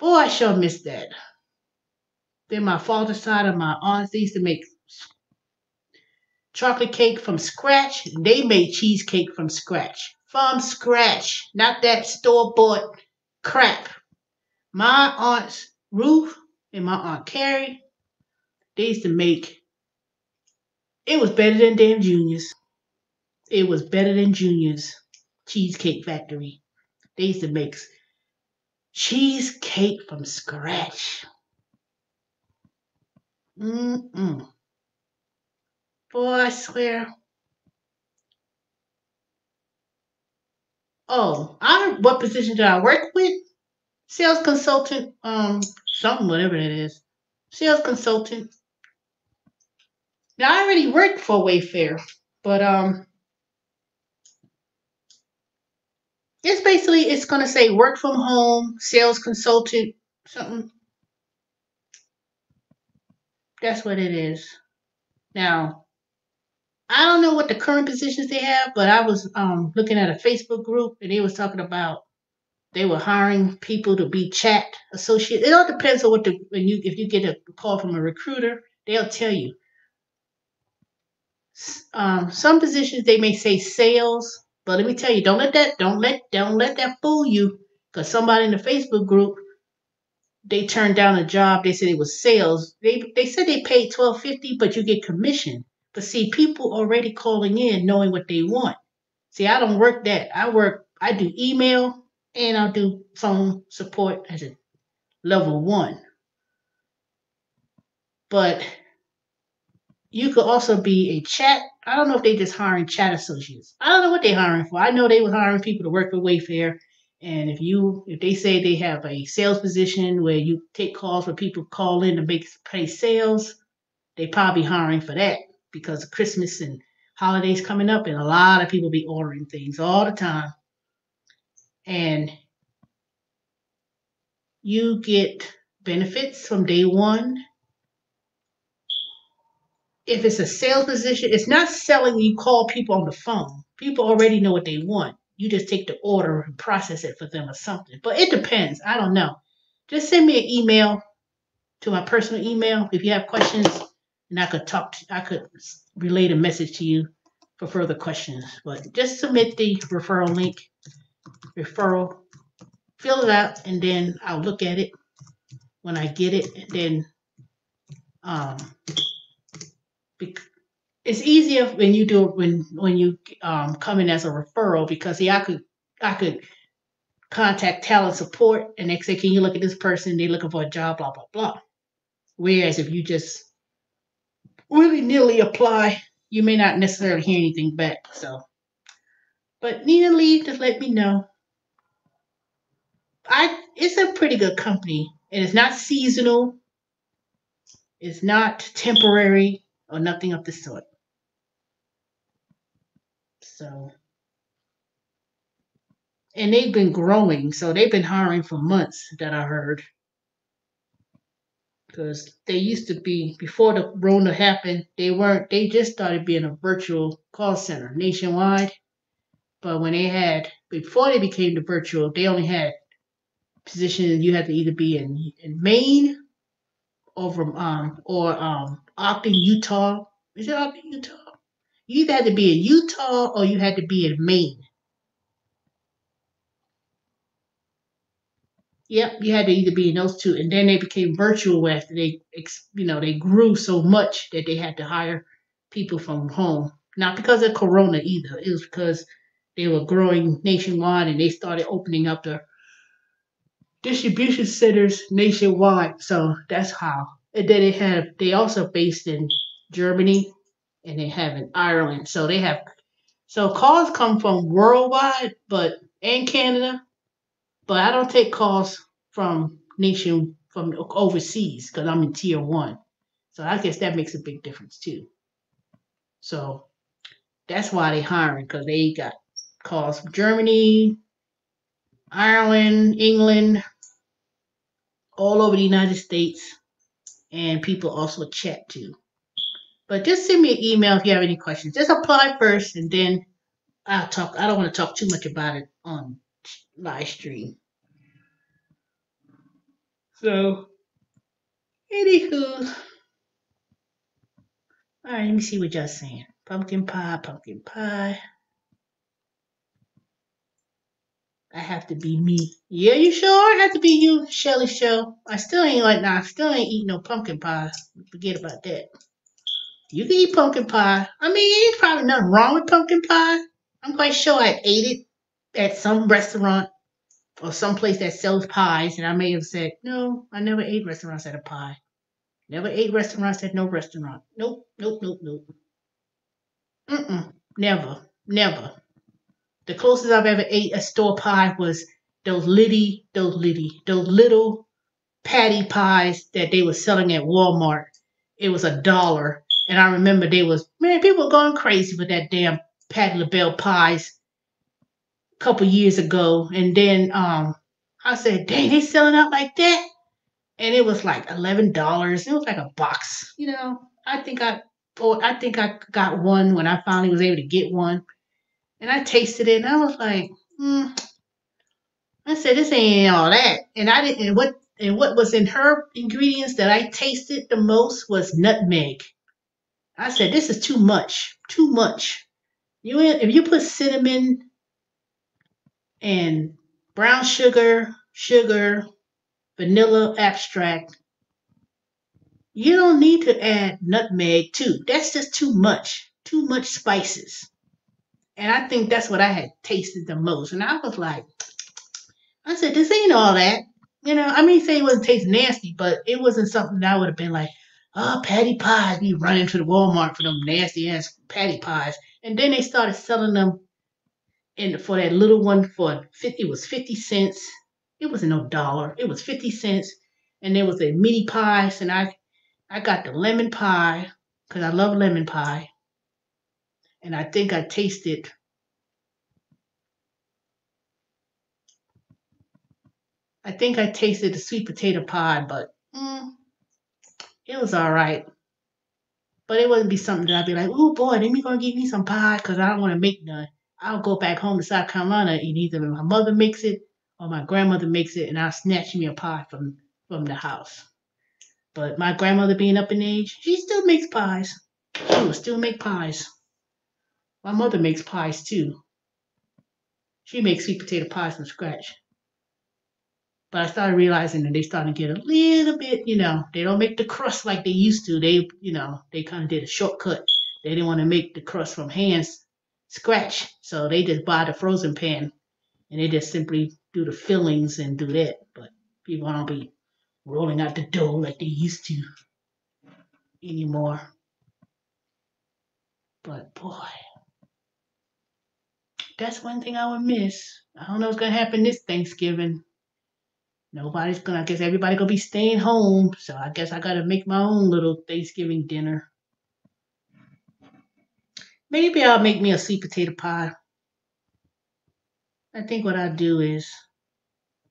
Boy, I sure missed that. Then my father's side of my aunts, they used to make chocolate cake from scratch. They made cheesecake from scratch. From scratch. Not that store-bought crap. My aunt's Ruth and my aunt Carrie, they used to make, it was better than damn Junior's. It was better than Junior's Cheesecake Factory. They used to make cheesecake from scratch. Mm-mm. Boy, I swear. Oh, what position did I work with? Sales consultant, something, whatever it is. Sales consultant. Now I already worked for Wayfair, but it's basically it's gonna say work from home, sales consultant, something. That's what it is. Now I don't know what the current positions they have, but I was looking at a Facebook group and they was talking about they were hiring people to be chat associate. It all depends on what the when you if you get a call from a recruiter, they'll tell you. Some positions they may say sales, but let me tell you, don't let that fool you. Because somebody in the Facebook group they turned down a job. They said it was sales. They said they paid $12.50, but you get commission. But see, people already calling in knowing what they want. See, I don't work that. I do email and I'll do phone support as a level one. But you could also be a chat. I don't know if they just hiring chat associates. I don't know what they're hiring for. I know they were hiring people to work for Wayfair. And if they say they have a sales position where you take calls where people call in to make pay sales, they probably hiring for that because of Christmas and holidays coming up, and a lot of people be ordering things all the time. And you get benefits from day one. If it's a sales position, it's not selling. You call people on the phone. People already know what they want. You just take the order and process it for them or something. But it depends. I don't know. Just send me an email to my personal email if you have questions, and I could relay the message to you for further questions. But just submit the referral link, referral, fill it out, and then I'll look at it when I get it. And then um, it's easier when you do it when you come in as a referral because see I could contact talent support and they say can you look at this person they're looking for a job blah blah blah. Whereas if you just willy nilly apply, you may not necessarily hear anything back. So, but need a leave, just let me know. It's a pretty good company and it's not seasonal. It's not temporary or nothing of the sort. So, and they've been growing, so they've been hiring for months that I heard. Because they used to be before the Rona happened, they just started being a virtual call center nationwide. But when they had before they became the virtual, they only had positions you had to either be in Maine or Ogden, Utah. Is it Ogden, Utah? You either had to be in Utah or you had to be in Maine. Yep, you had to either be in those two, and then they became virtual after they grew so much that they had to hire people from home. Not because of Corona either. It was because they were growing nationwide and they started opening up the distribution centers nationwide. So that's how. And then they also based in Germany and they have in Ireland. So calls come from worldwide, but and Canada, but I don't take calls from overseas because I'm in tier one. So I guess that makes a big difference too. So that's why they hiring because they got calls from Germany, Ireland, England, all over the United States, and people also chat too. But just send me an email if you have any questions. Just apply first, and then I'll talk. I don't want to talk too much about it on live stream. So, anywho, all right, let me see what y'all saying. Pumpkin pie, pumpkin pie. I have to be me. Yeah, you sure? I have to be you, Shelly Show. I still ain't I still ain't eating no pumpkin pie. Forget about that. You can eat pumpkin pie. I mean, there's probably nothing wrong with pumpkin pie. I'm quite sure I ate it at some restaurant or some place that sells pies, and I may have said, no, I never ate restaurants that have pie. Never ate restaurants at no restaurant. Nope, nope, nope, nope. Mm-mm. Never. Never. The closest I've ever ate a store pie was those little patty pies that they were selling at Walmart. It was $1. And I remember people were going crazy with that damn Patty LaBelle pies a couple years ago. And then I said, dang, they selling out like that? And it was like $11. It was like a box, I think I got one when I finally was able to get one. And I tasted it and I was like, I said, this ain't all that. And I didn't and what was in her ingredients that I tasted the most was nutmeg. I said, this is too much. Too much. If you put cinnamon and brown sugar, vanilla extract, you don't need to add nutmeg too. That's just too much. Too much spices. And I think that's what I had tasted the most. And I was like, I said, this ain't all that. I mean, say it wasn't taste nasty, but it wasn't something that I would have been like, oh, patty pies. We running to the Walmart for them nasty ass patty pies. And then they started selling them for that little one it was 50 cents. It wasn't no dollar. It was 50 cents. And there was a mini pies. And I got the lemon pie because I love lemon pie. And I think I tasted the sweet potato pie, but it was all right. But it wouldn't be something that I'd be like, oh boy, then you gonna give me some pie because I don't want to make none. I'll go back home to South Carolina and either my mother makes it or my grandmother makes it, and I'll snatch me a pie from the house. But my grandmother being up in age, she still makes pies. She will still make pies. My mother makes pies too. She makes sweet potato pies from scratch. But I started realizing that they started to get a little bit, they don't make the crust like they used to. They, they kind of did a shortcut. They didn't want to make the crust from hand scratch. So they just buy the frozen pan and they just simply do the fillings and do that. But people don't be rolling out the dough like they used to anymore. But boy, that's one thing I would miss. I don't know what's going to happen this Thanksgiving. I guess everybody gonna be staying home. So I guess I gotta make my own little Thanksgiving dinner. Maybe I'll make me a sweet potato pie. I think what I'll do is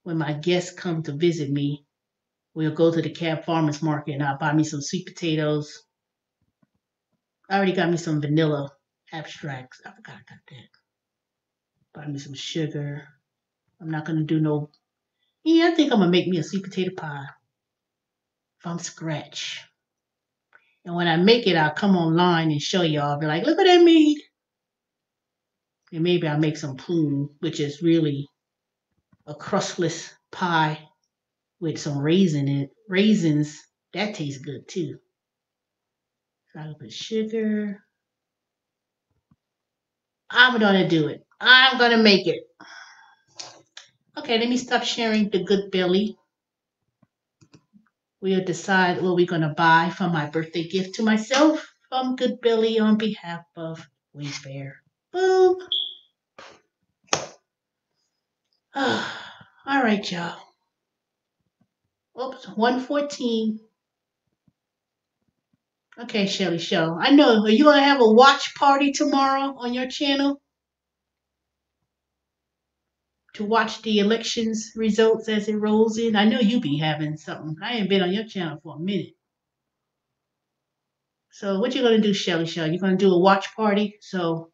when my guests come to visit me, we'll go to the Cab Farmers Market and I'll buy me some sweet potatoes. I already got me some vanilla extracts. I forgot I got that. Buy me some sugar. I'm not gonna do no. Yeah, I think I'm gonna make me a sweet potato pie from scratch. And when I make it, I'll come online and show y'all. I'll be like, look what I made. And maybe I'll make some plume, which is really a crustless pie with some raisins. That tastes good too. So I'll put sugar. I'm gonna do it. I'm gonna make it. Okay, let me stop sharing the Good Belly. We'll decide what we're gonna buy for my birthday gift to myself from Good Belly on behalf of Wayfair. Boom. All right, y'all. Oops, 1:14. Okay, Shelly Show. I know. Are you going to have a watch party tomorrow on your channel? To watch the elections results as it rolls in? I know you be having something. I ain't been on your channel for a minute. So what you going to do, Shelly Show? You going to do a watch party? So,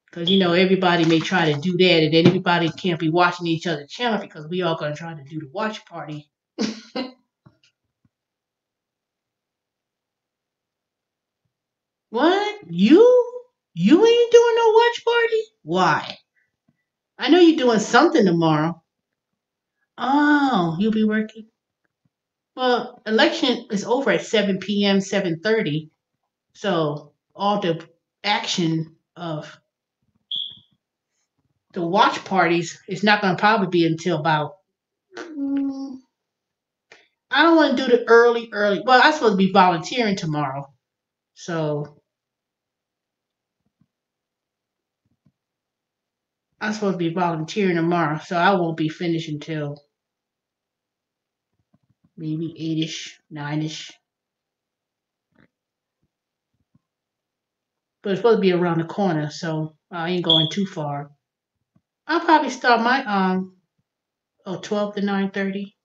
because, everybody may try to do that, and then everybody can't be watching each other's channel because we all going to try to do the watch party. What? You ain't doing no watch party? Why? I know you're doing something tomorrow. Oh, you'll be working? Well, election is over at 7 p.m., 7:30. So all the action of the watch parties is not going to probably be until about, I don't want to do the early. Well, I'm supposed to be volunteering tomorrow. So I'm supposed to be volunteering tomorrow, so I won't be finished until maybe 8ish, 9ish. But it's supposed to be around the corner, so I ain't going too far. I'll probably start my 12 to 9:30.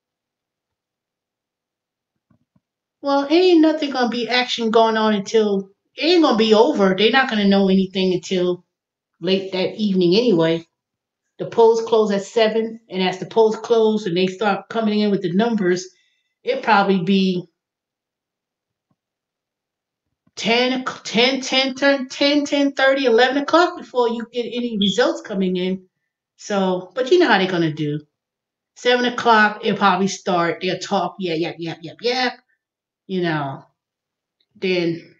Well, ain't nothing gonna be action going on until it ain't gonna be over. They're not gonna know anything until late that evening anyway. The polls close at 7, and as the polls close and they start coming in with the numbers, it probably be 10:30, 11 o'clock before you get any results coming in. So, but you know how they're gonna do. 7 o'clock, it'll probably start. They'll talk, yeah, yep, yep, yep, yep. You know, then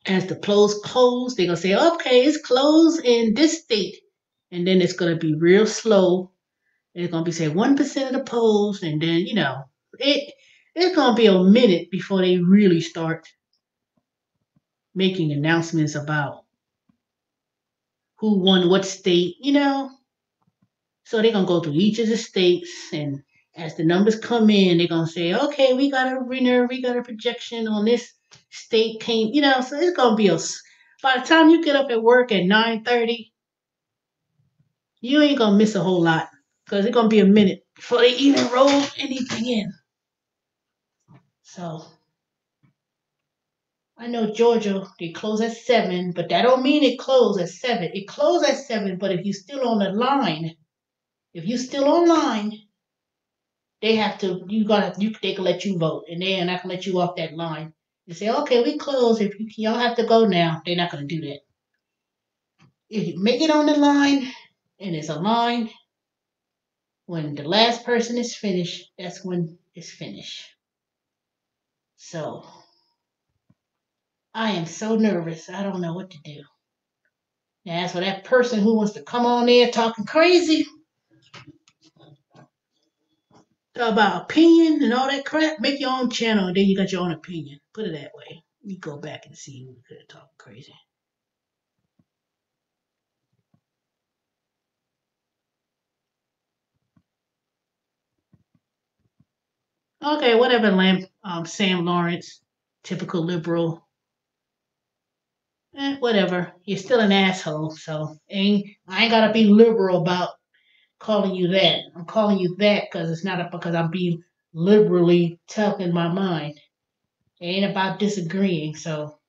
as the polls close, they're gonna say, okay, it's closed in this state, and then it's gonna be real slow. It's gonna be say 1% of the polls, and then it's gonna be a minute before they really start making announcements about who won what state. So they're gonna go through each of the states, and as the numbers come in, they're gonna say, okay, we got a winner, we got a projection on this state came. So it's gonna be by the time you get up at work at 9:30, you ain't gonna miss a whole lot because it's gonna be a minute before they even roll anything in. So I know Georgia, they close at 7, but that don't mean it close at 7. It close at 7, but if you're still on the line, if you're still online, they have to. They can let you vote, and they're not gonna let you off that line. They say, okay, we close. If y'all have to go now, they're not gonna do that. If you make it on the line, and it's a line, when the last person is finished, that's when it's finished. So I am so nervous. I don't know what to do. Now, as for that person who wants to come on there talking crazy about opinion and all that crap, make your own channel and then you got your own opinion. Put it that way. You go back and see who could have talked crazy. Okay, whatever, Sam Lawrence, typical liberal. Whatever. You're still an asshole, so I ain't gotta be liberal about calling you that. I'm calling you that because it's not because I'm being liberally tough in my mind. It ain't about disagreeing, so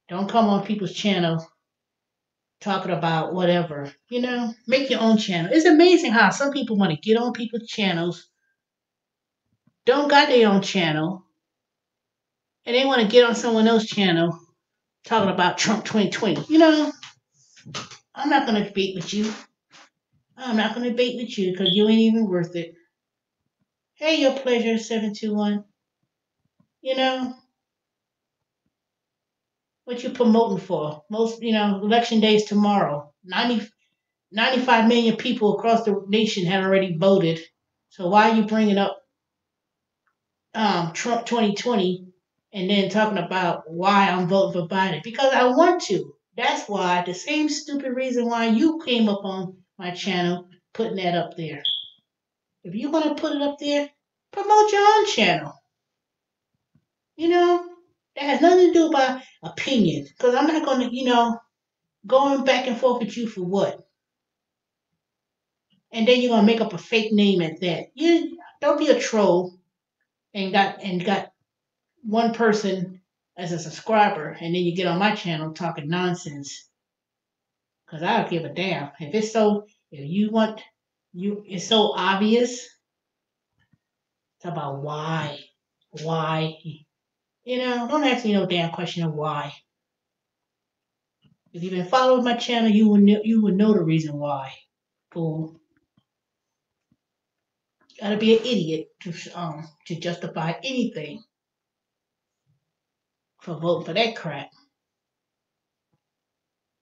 don't come on people's channel talking about whatever. Make your own channel. It's amazing how some people want to get on people's channels, don't got their own channel, and they want to get on someone else's channel talking about Trump 2020. I'm not going to debate with you. I'm not going to debate with you because you ain't even worth it. Hey, your pleasure, 721. You know, what you promoting for? Election day is tomorrow. 95 million people across the nation have already voted. So why are you bringing up Trump 2020 and then talking about why I'm voting for Biden? Because I want to. That's why, the same stupid reason why you came up on my channel putting that up there. If you're going to put it up there, promote your own channel. That has nothing to do about opinion. Because I'm not going to, going back and forth with you for what? And then you're going to make up a fake name at that. You don't be a troll and got one person as a subscriber, and then you get on my channel talking nonsense. Because I don't give a damn. If you want, it's so obvious. It's about why. Why? Don't ask me no damn question of why. If you've been following my channel, you will know the reason why. Fool. Gotta be an idiot to justify anything for voting for that crap.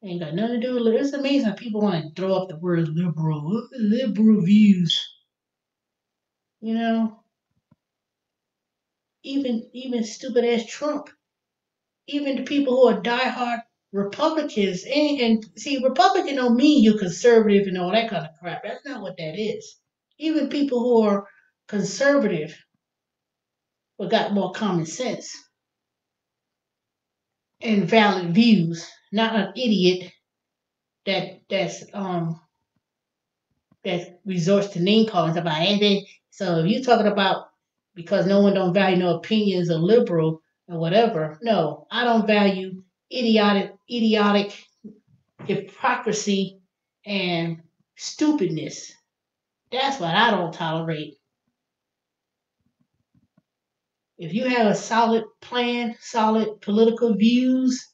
Ain't got nothing to do with it. It's amazing how people want to throw up the word liberal. Liberal views. Even stupid ass Trump. Even the people who are diehard Republicans, and see, Republican don't mean you're conservative and all that kind of crap. That's not what that is. Even people who are conservative but got more common sense and valid views, not an idiot that resorts to name calling about anything. So if you're talking about because no one don't value no opinions of liberal or whatever, no, I don't value idiotic hypocrisy and stupidness. That's what I don't tolerate. If you have a solid plan, solid political views,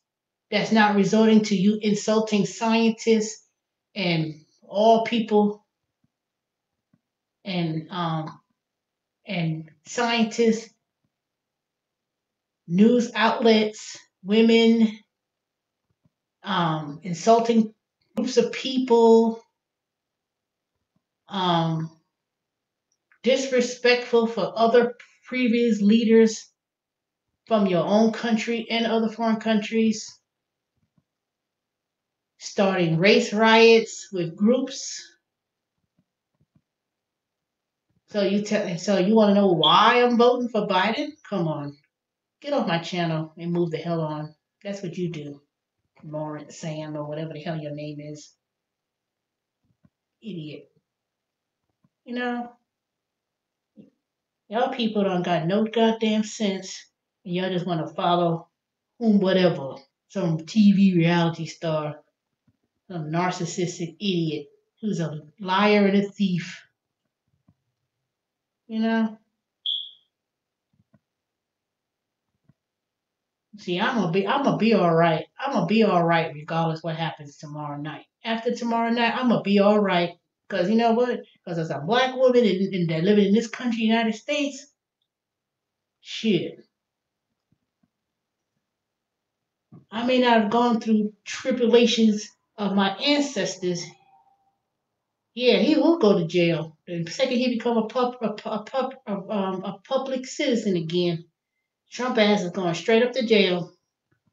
that's not resorting to you insulting scientists and all people and scientists, news outlets, women, insulting groups of people, um, disrespectful for other previous leaders from your own country and other foreign countries, starting race riots with groups. So you want to know why I'm voting for Biden? Come on, get off my channel and move the hell on. That's what you do, Lawrence Sam or whatever the hell your name is. Idiot. You know, y'all people don't got no goddamn sense, and y'all just want to follow whatever, some TV reality star, some narcissistic idiot who's a liar and a thief. You know. See, I'm gonna be all right. I'm gonna be all right regardless what happens tomorrow night. After tomorrow night, I'm gonna be all right. Cause you know what? Cause as a black woman and that living in this country, United States, shit. I may not have gone through tribulations of my ancestors. Yeah, he will go to jail. The second he become a public citizen again, Trump ass is going straight up to jail.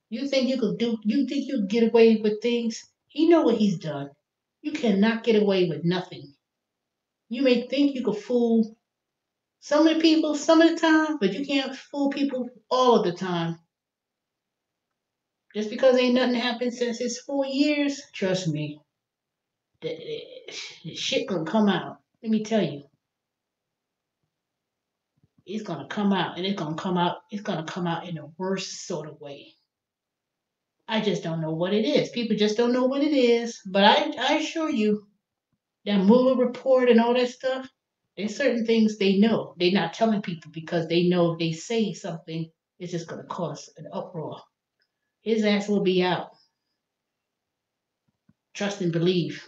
You think you could do? You think you could get away with things? He know what he's done. You cannot get away with nothing. You may think you could fool some of the people some of the time, but you can't fool people all of the time. Just because ain't nothing happened since his 4 years, trust me, the shit gonna come out. Let me tell you, it's gonna come out, and it's gonna come out. It's gonna come out in the worst sort of way. I just don't know what it is. People just don't know what it is. But I assure you, that Mueller report and all that stuff, there's certain things they know. They're not telling people because they know if they say something, it's just going to cause an uproar. His ass will be out. Trust and believe.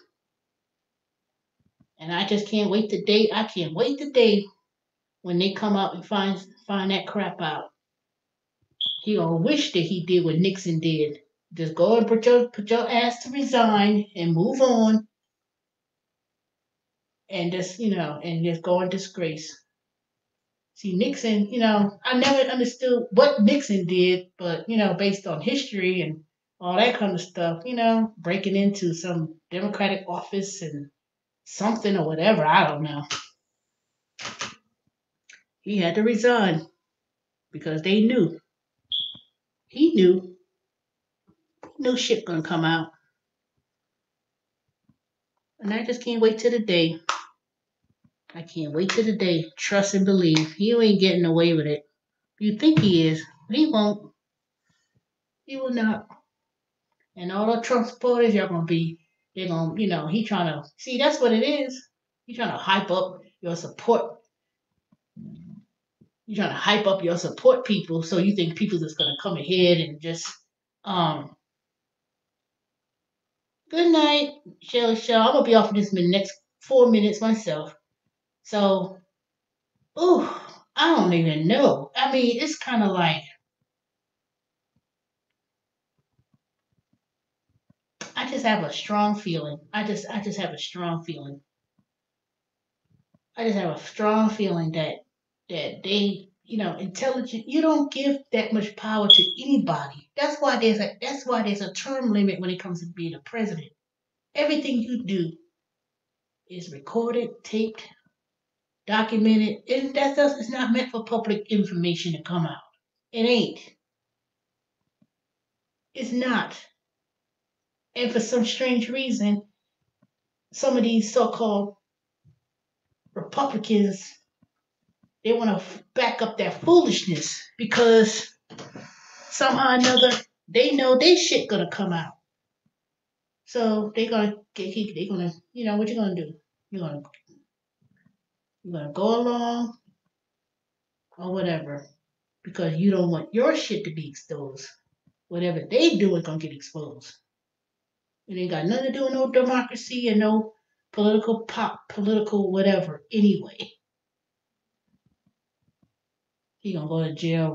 And I just can't wait the day. I can't wait the day when they come out and find that crap out. He gonna wish that he did what Nixon did. Just go and put your ass to resign and move on, and just go in disgrace. See, Nixon, I never understood what Nixon did, but, based on history and all that kind of stuff, breaking into some Democratic office and something or whatever, I don't know. He had to resign because they knew. He knew. No shit gonna come out. And I just can't wait till the day. I can't wait till the day. Trust and believe. He ain't getting away with it. You think he is, but he won't. He will not. And all the Trump supporters, they're gonna, he trying to see, that's what it is. He trying to hype up your support. You trying to hype up your support people, so you think people just gonna come ahead and just good night, Shelly Shell. I'm gonna be off in this next 4 minutes myself. So, I don't even know. I mean, it's kind of like I just have a strong feeling. I just have a strong feeling. I just have a strong feeling that intelligent. You don't give that much power to anybody. That's why there's a term limit when it comes to being a president. Everything you do is recorded, taped, documented, and it's not meant for public information to come out. It ain't. It's not. And for some strange reason, some of these so-called Republicans, they want to back up that foolishness because somehow or another they know they shit gonna come out. So they're gonna what you gonna do? You're gonna go along or whatever because you don't want your shit to be exposed. Whatever they do is gonna get exposed. It ain't got nothing to do with no democracy and no political whatever. Anyway, he gonna go to jail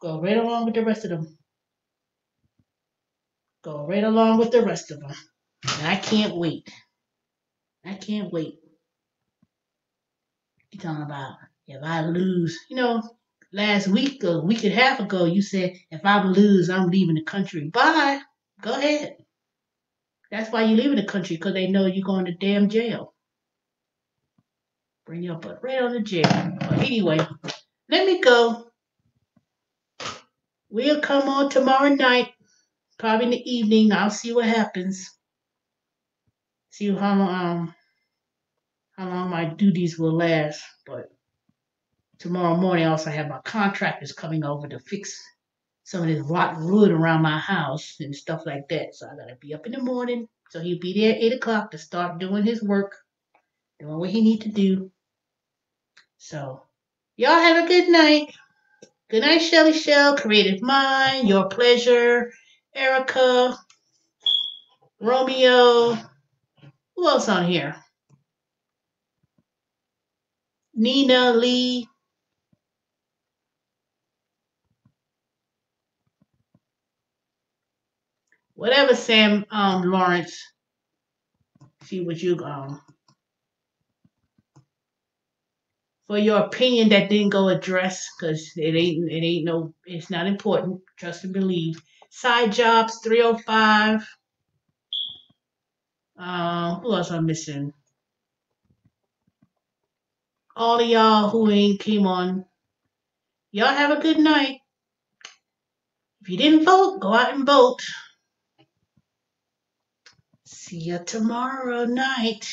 go right along with the rest of them. Go right along with the rest of them. And I can't wait. I can't wait. You talking about if I lose? Last week, a week and a half ago, you said if I lose, I'm leaving the country. Bye. Go ahead. That's why you leaving the country, because they know you're going to damn jail. Bring your butt right on the jail. But anyway, let me go. We'll come on tomorrow night, probably in the evening. I'll see what happens. See how long my duties will last. But tomorrow morning, I also have my contractors coming over to fix some of this rotten wood around my house and stuff like that. So I gotta be up in the morning. So he'll be there at 8 o'clock to start doing his work, doing what he need to do. So y'all have a good night. Good night, Shelly Shell, Creative Mind, Your Pleasure, Erica, Romeo. Who else on here? Nina, Lee. Whatever, Sam, Lawrence. See what you for your opinion that didn't go address, because it's not important. Trust and believe. Side Jobs 305. Who else I'm missing? All of y'all who ain't came on. Y'all have a good night. If you didn't vote, go out and vote. See ya tomorrow night.